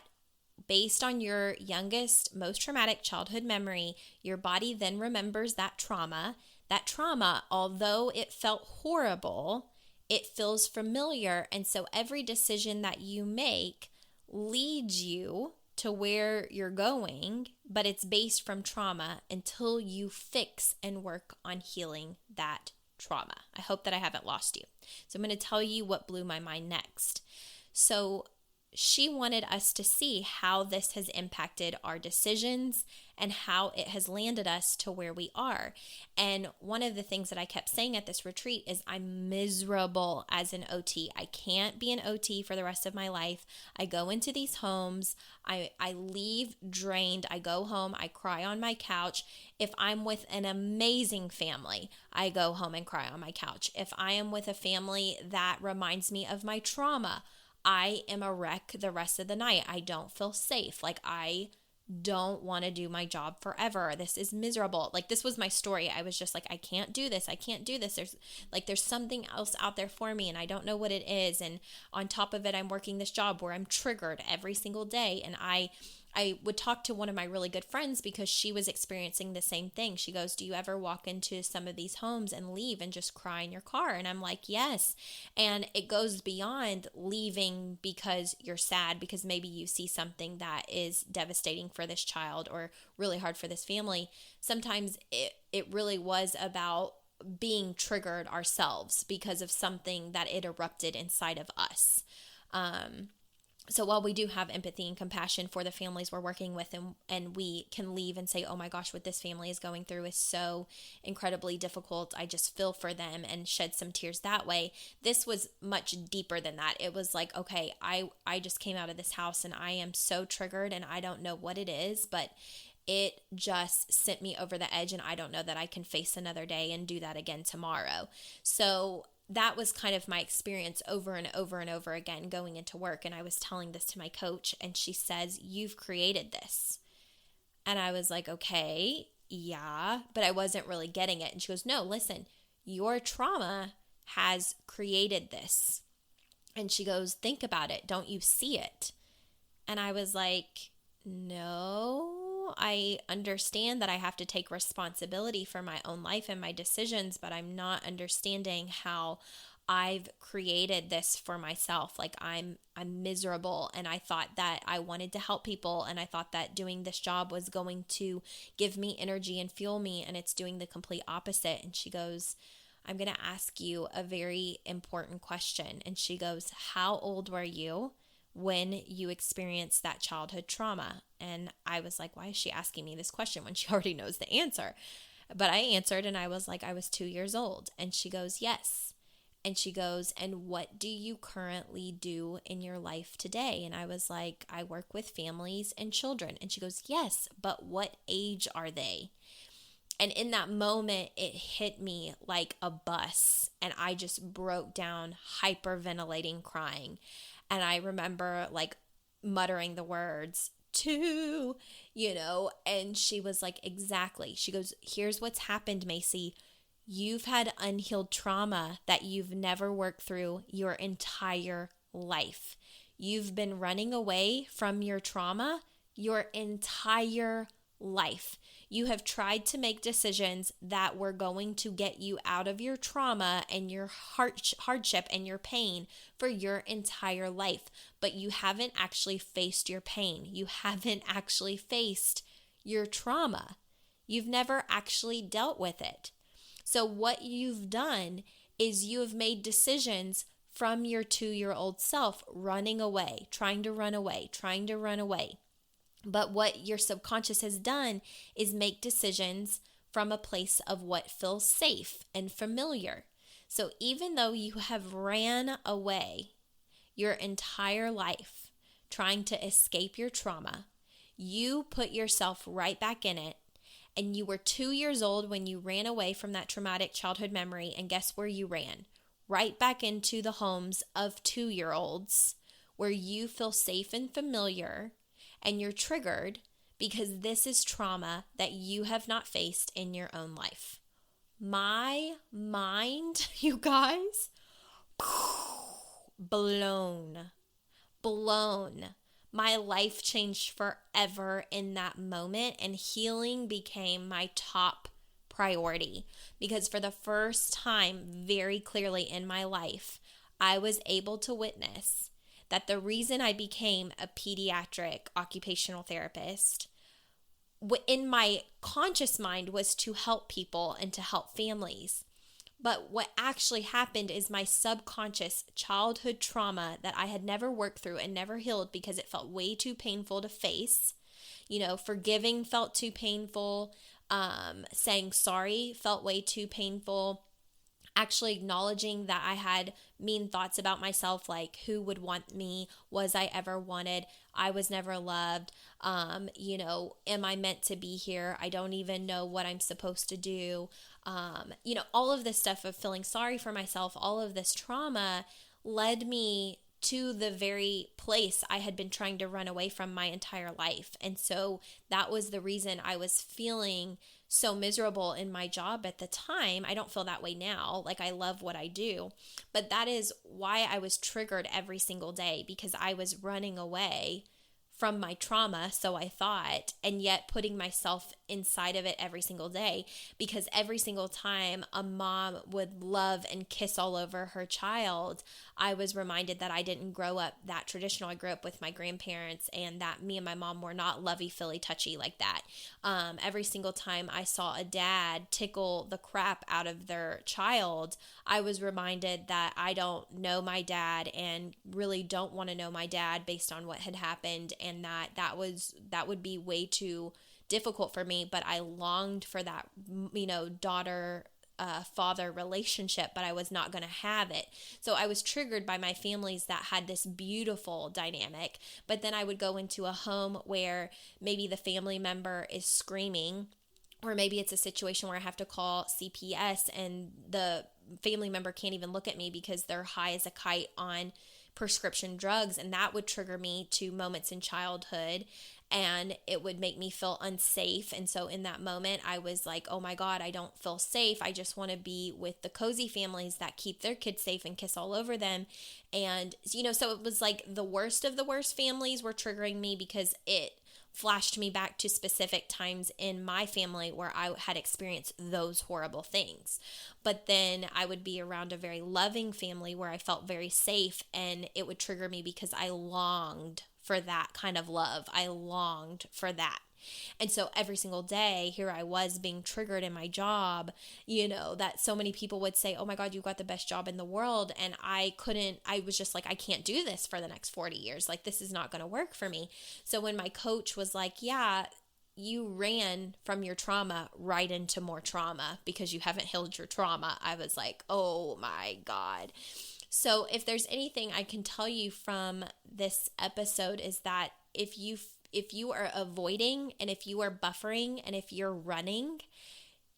based on your youngest, most traumatic childhood memory, your body then remembers that trauma. That trauma, although it felt horrible, it feels familiar. And so every decision that you make leads you to where you're going, but it's based from trauma until you fix and work on healing that trauma. I hope that I haven't lost you. So I'm going to tell you what blew my mind next. So she wanted us to see how this has impacted our decisions and how it has landed us to where we are. And one of the things that I kept saying at this retreat is I'm miserable as an OT. I can't be an OT for the rest of my life. I go into these homes, I leave drained, I go home, I cry on my couch. If I'm with an amazing family, I go home and cry on my couch. If I am with a family that reminds me of my trauma, I am a wreck the rest of the night. I don't feel safe. Like I don't want to do my job forever. This is miserable. Like this was my story. I was just like, I can't do this. I can't do this. There's something else out there for me and I don't know what it is. And on top of it, I'm working this job where I'm triggered every single day. And I would talk to one of my really good friends because she was experiencing the same thing. She goes, do you ever walk into some of these homes and leave and just cry in your car? And I'm like, yes. And it goes beyond leaving because you're sad, because maybe you see something that is devastating for this child or really hard for this family. Sometimes it really was about being triggered ourselves because of something that it erupted inside of us. So while we do have empathy and compassion for the families we're working with, and we can leave and say, oh my gosh, what this family is going through is so incredibly difficult, I just feel for them and shed some tears that way. This was much deeper than that. It was like, okay, I just came out of this house and I am so triggered and I don't know what it is, but it just sent me over the edge and I don't know that I can face another day and do that again tomorrow. So that was kind of my experience over and over and over again going into work. And I was telling this to my coach and she says, you've created this. And I was like, okay, yeah, but I wasn't really getting it. And she goes, no, listen, your trauma has created this. And she goes, think about it. Don't you see it? And I was like, no, I understand that I have to take responsibility for my own life and my decisions, but I'm not understanding how I've created this for myself. Like I'm miserable and I thought that I wanted to help people and I thought that doing this job was going to give me energy and fuel me, and it's doing the complete opposite. And she goes, I'm going to ask you a very important question. And she goes, how old were you when you experienced that childhood trauma? And I was like, why is she asking me this question when she already knows the answer? But I answered and I was like, I was 2 years old. And she goes, yes. And she goes, and what do you currently do in your life today? And I was like, I work with families and children. And she goes, yes, but what age are they? And in that moment, it hit me like a bus. And I just broke down, hyperventilating, crying. And I remember like muttering the words, two, and she was like, exactly. She goes, here's what's happened, Macy. You've had unhealed trauma that you've never worked through your entire life. You've been running away from your trauma your entire life. You have tried to make decisions that were going to get you out of your trauma and your hardship and your pain for your entire life, but you haven't actually faced your pain. You haven't actually faced your trauma. You've never actually dealt with it. So what you've done is you have made decisions from your 2-year-old self running away, trying to run away, trying to run away. But what your subconscious has done is make decisions from a place of what feels safe and familiar. So even though you have ran away your entire life trying to escape your trauma, you put yourself right back in it. And you were 2 years old when you ran away from that traumatic childhood memory. And guess where you ran? Right back into the homes of 2-year-olds where you feel safe and familiar, and you're triggered because this is trauma that you have not faced in your own life. My mind, you guys, blown. My life changed forever in that moment, and healing became my top priority because for the first time, very clearly in my life, I was able to witness that the reason I became a pediatric occupational therapist in my conscious mind was to help people and to help families. But what actually happened is my subconscious childhood trauma that I had never worked through and never healed because it felt way too painful to face. Forgiving felt too painful. Saying sorry felt way too painful. Actually acknowledging that I had mean thoughts about myself, like who would want me? Was I ever wanted? I was never loved. Am I meant to be here? I don't even know what I'm supposed to do. All of this stuff of feeling sorry for myself, all of this trauma led me to the very place I had been trying to run away from my entire life. And so that was the reason I was feeling so miserable in my job at the time. I don't feel that way now. Like, I love what I do, but that is why I was triggered every single day, because I was running away from my trauma, so I thought, and yet putting myself inside of it every single day, because every single time a mom would love and kiss all over her child, I was reminded that I didn't grow up that traditional. I grew up with my grandparents, and that me and my mom were not lovey-filiy touchy like that. Every single time I saw a dad tickle the crap out of their child, I was reminded that I don't know my dad and really don't want to know my dad based on what had happened, and that would be way too difficult for me. But I longed for that, daughter father relationship, but I was not going to have it. So I was triggered by my families that had this beautiful dynamic, but then I would go into a home where maybe the family member is screaming, or maybe it's a situation where I have to call CPS and the family member can't even look at me because they're high as a kite on prescription drugs, and that would trigger me to moments in childhood, and it would make me feel unsafe. And so in that moment, I was like, oh my God, I don't feel safe. I just want to be with the cozy families that keep their kids safe and kiss all over them. And, so it was like the worst of the worst families were triggering me because it flashed me back to specific times in my family where I had experienced those horrible things. But then I would be around a very loving family where I felt very safe, and it would trigger me because I longed for that kind of love. I longed for that. And so every single day, here I was being triggered in my job, that so many people would say, oh my God, you've got the best job in the world. And I was just like, I can't do this for the next 40 years. Like, this is not going to work for me. So when my coach was like, yeah, you ran from your trauma right into more trauma because you haven't healed your trauma. I was like, oh my God. So if there's anything I can tell you from this episode is that if you are avoiding and if you are buffering and if you're running,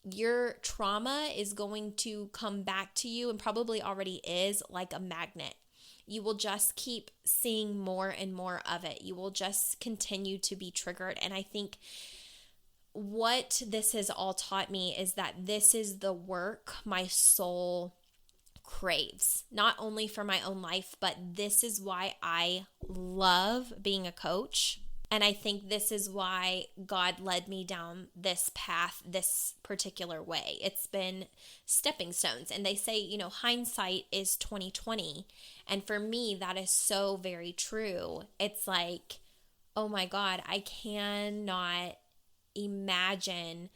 your trauma is going to come back to you, and probably already is, like a magnet. You will just keep seeing more and more of it. You will just continue to be triggered. And I think what this has all taught me is that this is the work my soul craves, not only for my own life, but this is why I love being a coach. And I think this is why God led me down this path this particular way. It's been stepping stones. And they say, hindsight is 2020. And for me, that is so very true. It's like, oh my God, I cannot imagine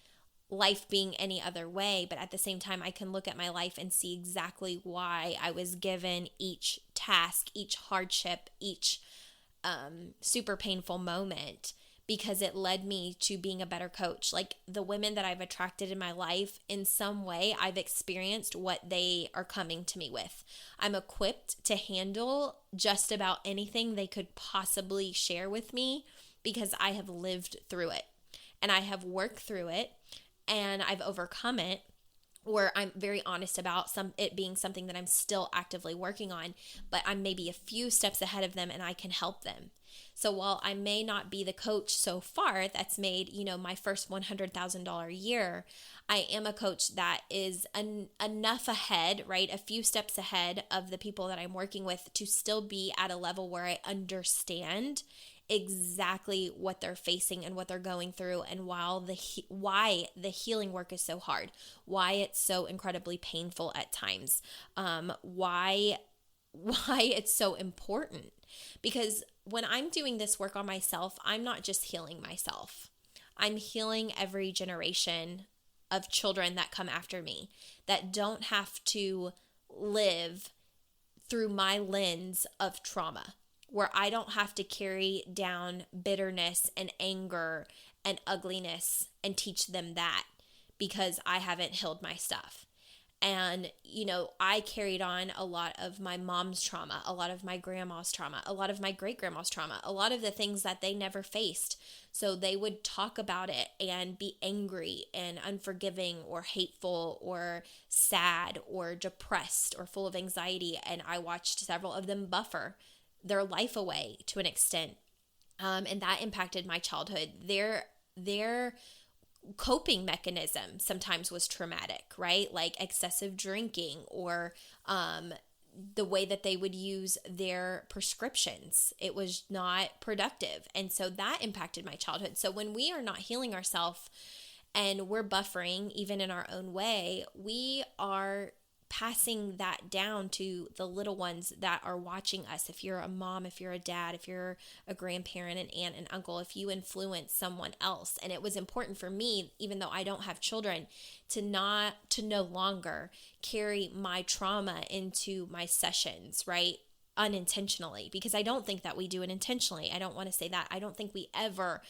life being any other way. But at the same time, I can look at my life and see exactly why I was given each task, each hardship, each super painful moment, because it led me to being a better coach. Like the women that I've attracted in my life, in some way, I've experienced what they are coming to me with. I'm equipped to handle just about anything they could possibly share with me because I have lived through it and I have worked through it and I've overcome it. Or I'm very honest about it being something that I'm still actively working on, but I'm maybe a few steps ahead of them and I can help them. So while I may not be the coach so far that's made, my first $100,000 year, I am a coach that is enough ahead, right? A few steps ahead of the people that I'm working with to still be at a level where I understand exactly what they're facing and what they're going through, and why the healing work is so hard, why it's so incredibly painful at times, why it's so important. Because when I'm doing this work on myself, I'm not just healing myself. I'm healing every generation of children that come after me that don't have to live through my lens of trauma, where I don't have to carry down bitterness and anger and ugliness and teach them that because I haven't healed my stuff. And, I carried on a lot of my mom's trauma, a lot of my grandma's trauma, a lot of my great-grandma's trauma, a lot of the things that they never faced. So they would talk about it and be angry and unforgiving or hateful or sad or depressed or full of anxiety. And I watched several of them buffer their life away to an extent. And that impacted my childhood. Their coping mechanism sometimes was traumatic, right? Like excessive drinking or the way that they would use their prescriptions. It was not productive. And so that impacted my childhood. So when we are not healing ourselves and we're buffering, even in our own way, we are passing that down to the little ones that are watching us. If you're a mom, if you're a dad, if you're a grandparent, an aunt, an uncle, if you influence someone else. And it was important for me, even though I don't have children, to no longer carry my trauma into my sessions, right? Unintentionally, because I don't think that we do it intentionally. I don't want to say that. I don't think we ever,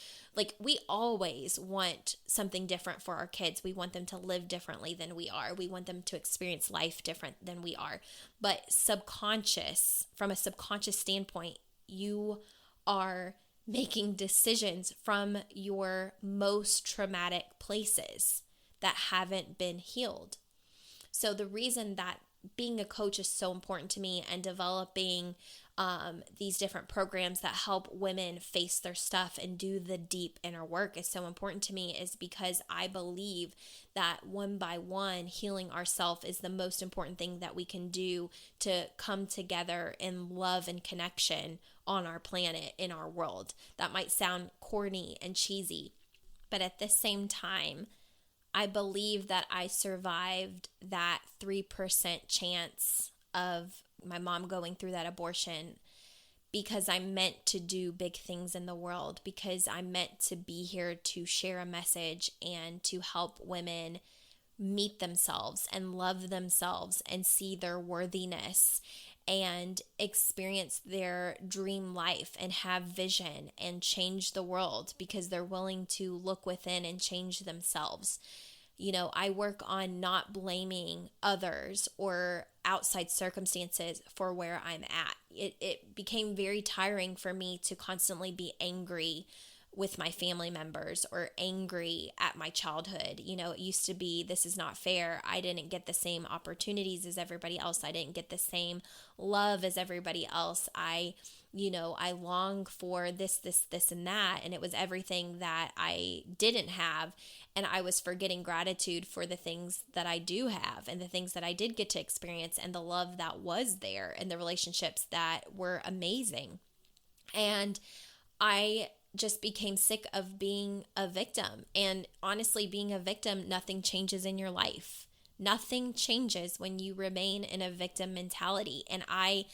we always want something different for our kids. We want them to live differently than we are. We want them to experience life different than we are. But from a subconscious standpoint, you are making decisions from your most traumatic places that haven't been healed. So the reason that being a coach is so important to me, and developing these different programs that help women face their stuff and do the deep inner work is so important to me, is because I believe that one by one, healing ourselves is the most important thing that we can do to come together in love and connection on our planet, in our world. That might sound corny and cheesy, but at the same time, I believe that I survived that 3% chance of my mom going through that abortion because I'm meant to do big things in the world, because I'm meant to be here to share a message and to help women meet themselves and love themselves and see their worthiness and experience their dream life and have vision and change the world because they're willing to look within and change themselves. I work on not blaming others or outside circumstances for where I'm at. It became very tiring for me to constantly be angry with my family members or angry at my childhood. It used to be, this is not fair. I didn't get the same opportunities as everybody else. I didn't get the same love as everybody else. I long for this, and that. And it was everything that I didn't have. And I was forgetting gratitude for the things that I do have and the things that I did get to experience and the love that was there and the relationships that were amazing. And I just became sick of being a victim. And honestly, being a victim, nothing changes in your life. Nothing changes when you remain in a victim mentality. And I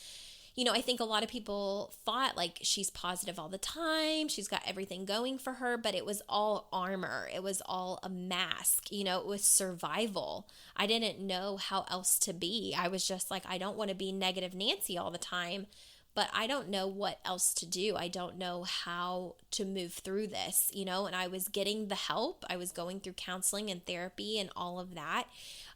think a lot of people thought like she's positive all the time. She's got everything going for her, but it was all armor. It was all a mask. It was survival. I didn't know how else to be. I was just like, I don't want to be negative Nancy all the time, but I don't know what else to do. I don't know how to move through this, and I was getting the help. I was going through counseling and therapy and all of that.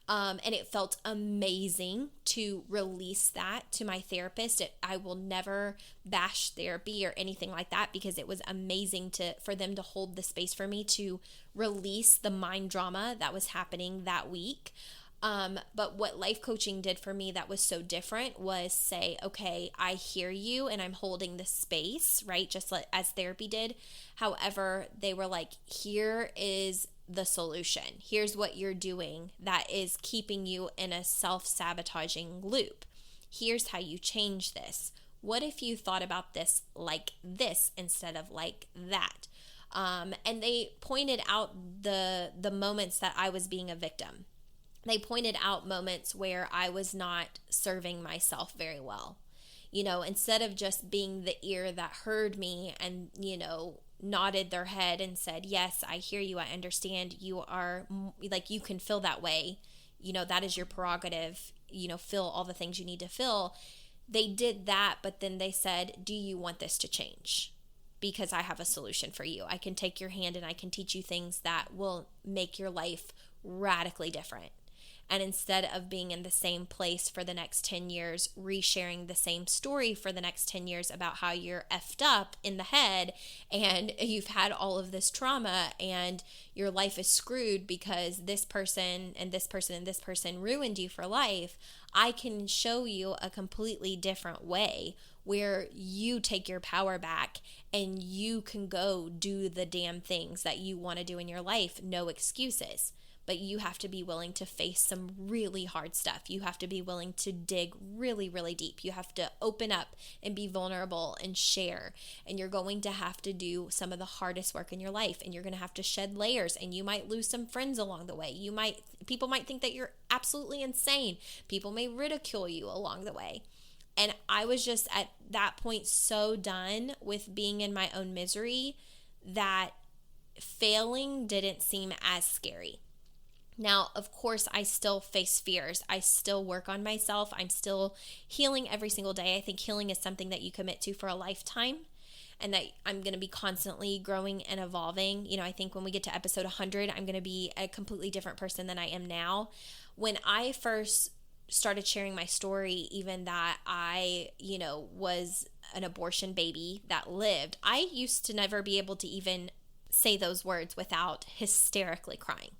And it felt amazing to release that to my therapist. I will never bash therapy or anything like that because it was amazing for them to hold the space for me to release the mind drama that was happening that week. But what life coaching did for me that was so different was say, okay, I hear you and I'm holding the space, right? Just like as therapy did. However, they were like, here is the solution. Here's what you're doing that is keeping you in a self-sabotaging loop. Here's how you change this. What if you thought about this like this instead of like that? And they pointed out the moments that I was being a victim. They pointed out moments where I was not serving myself very well. Instead of just being the ear that heard me and, nodded their head and said, yes, I hear you. I understand. You are like, you can feel that way. That is your prerogative. Feel all the things you need to feel. They did that, but then they said, do you want this to change? Because I have a solution for you. I can take your hand and I can teach you things that will make your life radically different. And instead of being in the same place for the next 10 years, resharing the same story for the next 10 years about how you're effed up in the head and you've had all of this trauma and your life is screwed because this person and this person and this person ruined you for life, I can show you a completely different way where you take your power back and you can go do the damn things that you want to do in your life, no excuses. But you have to be willing to face some really hard stuff. You have to be willing to dig really, really deep. You have to open up and be vulnerable and share. And you're going to have to do some of the hardest work in your life. And you're going to have to shed layers. And you might lose some friends along the way. People might think that you're absolutely insane. People may ridicule you along the way. And I was just at that point so done with being in my own misery that failing didn't seem as scary. Now, of course, I still face fears. I still work on myself. I'm still healing every single day. I think healing is something that you commit to for a lifetime and that I'm going to be constantly growing and evolving. I think when we get to episode 100, I'm going to be a completely different person than I am now. When I first started sharing my story, even that I, was an abortion baby that lived, I used to never be able to even say those words without hysterically crying.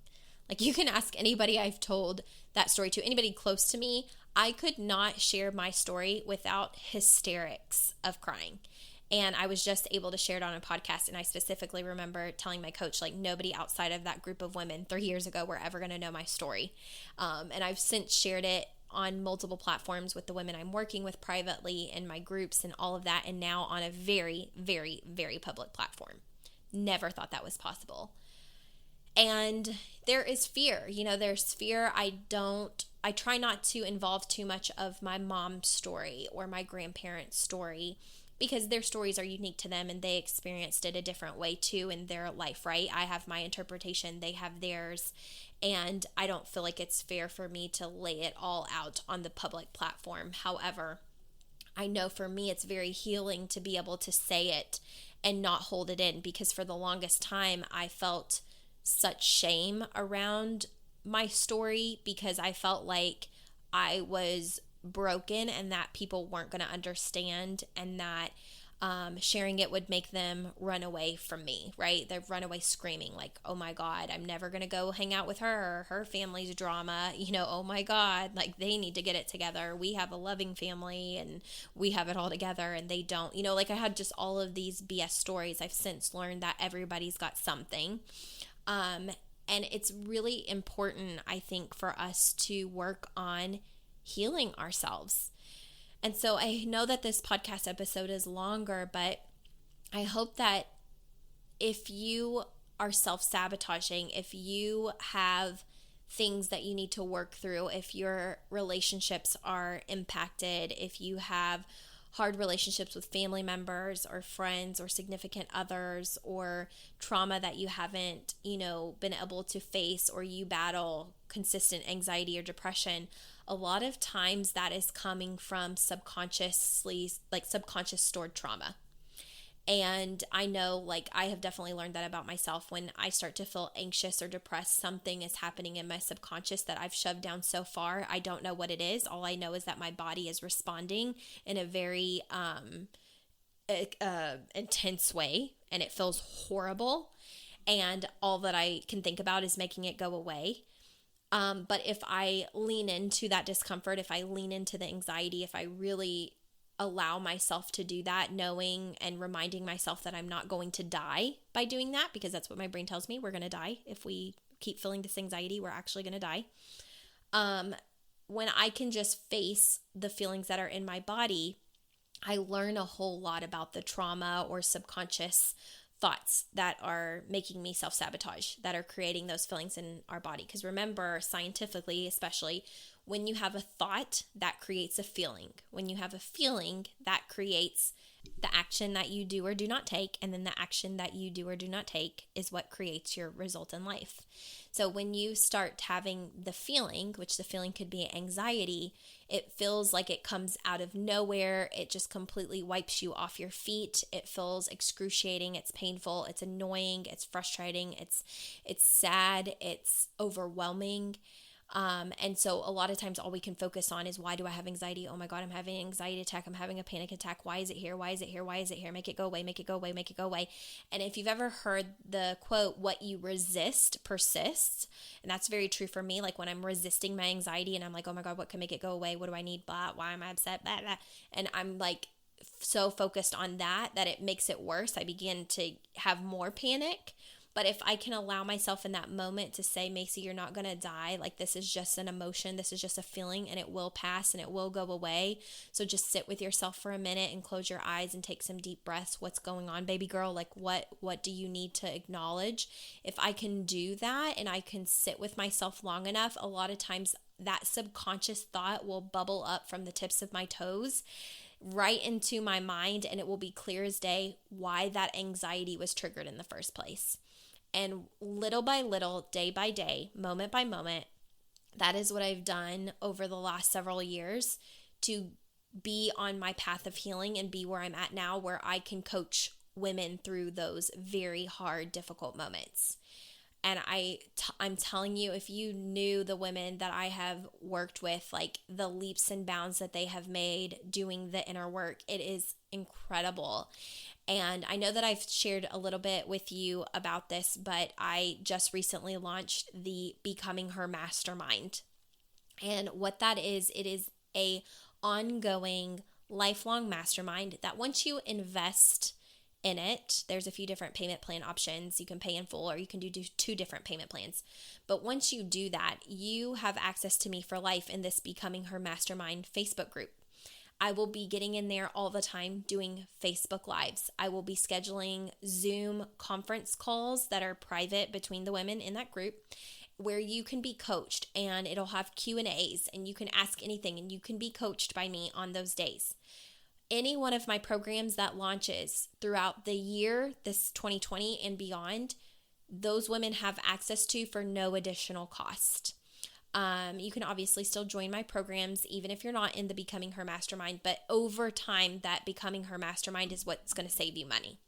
Like, you can ask anybody I've told that story to, anybody close to me. I could not share my story without hysterics of crying. And I was just able to share it on a podcast. And I specifically remember telling my coach, like, nobody outside of that group of women 3 years ago were ever going to know my story. And I've since shared it on multiple platforms with the women I'm working with privately in my groups and all of that. And now on a very, very, very public platform. Never thought that was possible. And there is fear, there's fear. I try not to involve too much of my mom's story or my grandparents' story because their stories are unique to them and they experienced it a different way too in their life, right? I have my interpretation, they have theirs, and I don't feel like it's fair for me to lay it all out on the public platform. However, I know for me, it's very healing to be able to say it and not hold it in, because for the longest time, I felt such shame around my story because I felt like I was broken and that people weren't going to understand, and that sharing it would make them run away from me, right? They'd run away screaming like, oh my God, I'm never going to go hang out with her family's drama, oh my God, like they need to get it together. We have a loving family and we have it all together and they don't, like I had just all of these BS stories. I've since learned that everybody's got something. And it's really important, I think, for us to work on healing ourselves. And so I know that this podcast episode is longer, but I hope that if you are self-sabotaging, if you have things that you need to work through, if your relationships are impacted, if you have hard relationships with family members or friends or significant others, or trauma that you haven't, been able to face, or you battle consistent anxiety or depression, a lot of times that is coming from subconscious stored trauma. And I know, I have definitely learned that about myself. When I start to feel anxious or depressed, something is happening in my subconscious that I've shoved down so far. I don't know what it is. All I know is that my body is responding in a very intense way, and it feels horrible. And all that I can think about is making it go away. But if I lean into that discomfort, if I lean into the anxiety, if I really allow myself to do that, knowing and reminding myself that I'm not going to die by doing that, because that's what my brain tells me, we're going to die. If we keep feeling this anxiety, we're actually going to die. When I can just face the feelings that are in my body, I learn a whole lot about the trauma or subconscious thoughts that are making me self-sabotage, that are creating those feelings in our body. Because remember, scientifically especially, when you have a thought, that creates a feeling. When you have a feeling, that creates the action that you do or do not take, and then the action that you do or do not take is what creates your result in life. So when you start having the feeling, which the feeling could be anxiety, it feels like it comes out of nowhere. It just completely wipes you off your feet. It feels excruciating. It's painful. It's annoying. It's frustrating. It's sad. It's overwhelming. And so a lot of times all we can focus on is, why do I have anxiety? Oh my God, I'm having an anxiety attack. I'm having a panic attack. Why is it here? Why is it here? Why is it here? Make it go away, make it go away, make it go away. And if you've ever heard the quote, what you resist persists, and that's very true for me. Like when I'm resisting my anxiety and I'm like, oh my God, what can make it go away? What do I need? Blah, why am I upset? Blah, blah. And I'm like so focused on that it makes it worse. I begin to have more panic. But if I can allow myself in that moment to say, Macy, you're not going to die. Like, this is just an emotion. This is just a feeling, and it will pass and it will go away. So just sit with yourself for a minute and close your eyes and take some deep breaths. What's going on, baby girl? Like, what do you need to acknowledge? If I can do that and I can sit with myself long enough, a lot of times that subconscious thought will bubble up from the tips of my toes right into my mind, and it will be clear as day why that anxiety was triggered in the first place. And little by little, day by day, moment by moment, that is what I've done over the last several years to be on my path of healing and be where I'm at now, where I can coach women through those very hard, difficult moments. And I'm telling you, if you knew the women that I have worked with, like the leaps and bounds that they have made doing the inner work, it is incredible. And I know that I've shared a little bit with you about this, but I just recently launched the Becoming Her Mastermind. And what that is, it is a ongoing, lifelong mastermind that once you invest in it, there's a few different payment plan options. You can pay in full, or you can do two different payment plans. But once you do that, you have access to me for life in this Becoming Her Mastermind Facebook group. I will be getting in there all the time doing Facebook Lives. I will be scheduling Zoom conference calls that are private between the women in that group, where you can be coached, and it'll have Q&As, and you can ask anything, and you can be coached by me on those days. Any one of my programs that launches throughout the year, this 2020 and beyond, those women have access to for no additional cost. You can obviously still join my programs, even if you're not in the Becoming Her Mastermind, but over time, that Becoming Her Mastermind is what's going to save you money.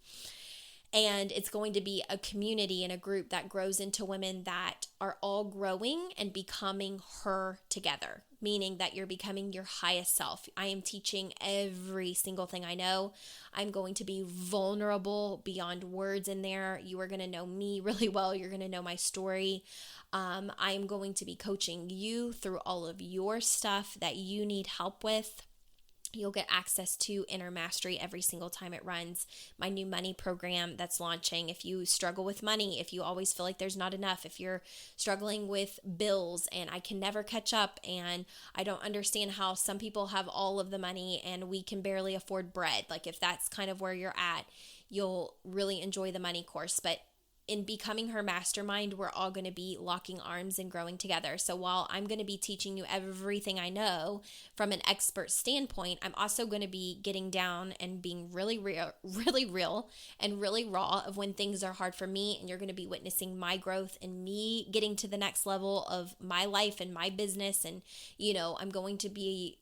And it's going to be a community and a group that grows into women that are all growing and becoming her together, meaning that you're becoming your highest self. I am teaching every single thing I know. I'm going to be vulnerable beyond words in there. You are going to know me really well. You're going to know my story. I am going to be coaching you through all of your stuff that you need help with. You'll get access to Inner Mastery every single time it runs. My new money program that's launching. If you struggle with money, if you always feel like there's not enough, if you're struggling with bills and I can never catch up and I don't understand how some people have all of the money and we can barely afford bread. Like if that's kind of where you're at, you'll really enjoy the money course. But in Becoming Her Mastermind, we're all going to be locking arms and growing together. So while I'm going to be teaching you everything I know from an expert standpoint, I'm also going to be getting down and being really real and really raw of when things are hard for me. And you're going to be witnessing my growth and me getting to the next level of my life and my business. And, I'm going to be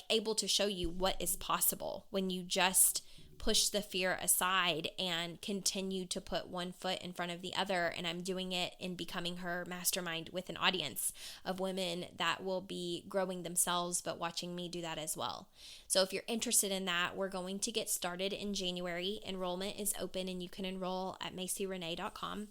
able to show you what is possible when you just push the fear aside and continue to put one foot in front of the other. And I'm doing it in Becoming Her Mastermind with an audience of women that will be growing themselves, but watching me do that as well. So if you're interested in that, we're going to get started in January. Enrollment is open and you can enroll at MacyRenee.com.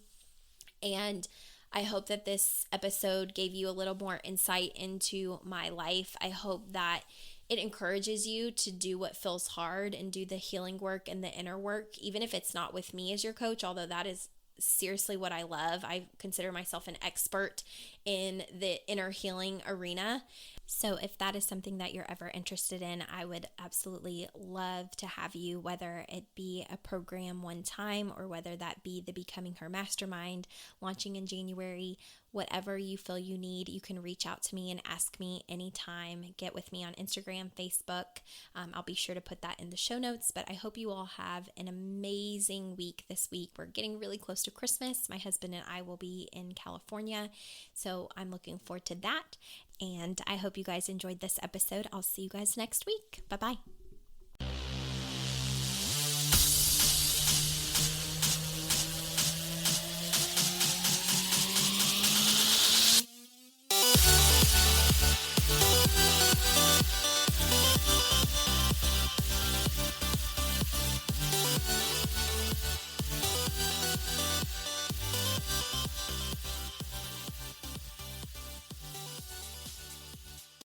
And I hope that this episode gave you a little more insight into my life. I hope that it encourages you to do what feels hard and do the healing work and the inner work, even if it's not with me as your coach, although that is seriously what I love. I consider myself an expert in the inner healing arena. So if that is something that you're ever interested in, I would absolutely love to have you, whether it be a program one time or whether that be the Becoming Her Mastermind launching in January. Whatever you feel you need, you can reach out to me and ask me anytime. Get with me on Instagram, Facebook. I'll be sure to put that in the show notes, but I hope you all have an amazing week this week. We're getting really close to Christmas. My husband and I will be in California, so I'm looking forward to that. And I hope you guys enjoyed this episode. I'll see you guys next week. Bye-bye.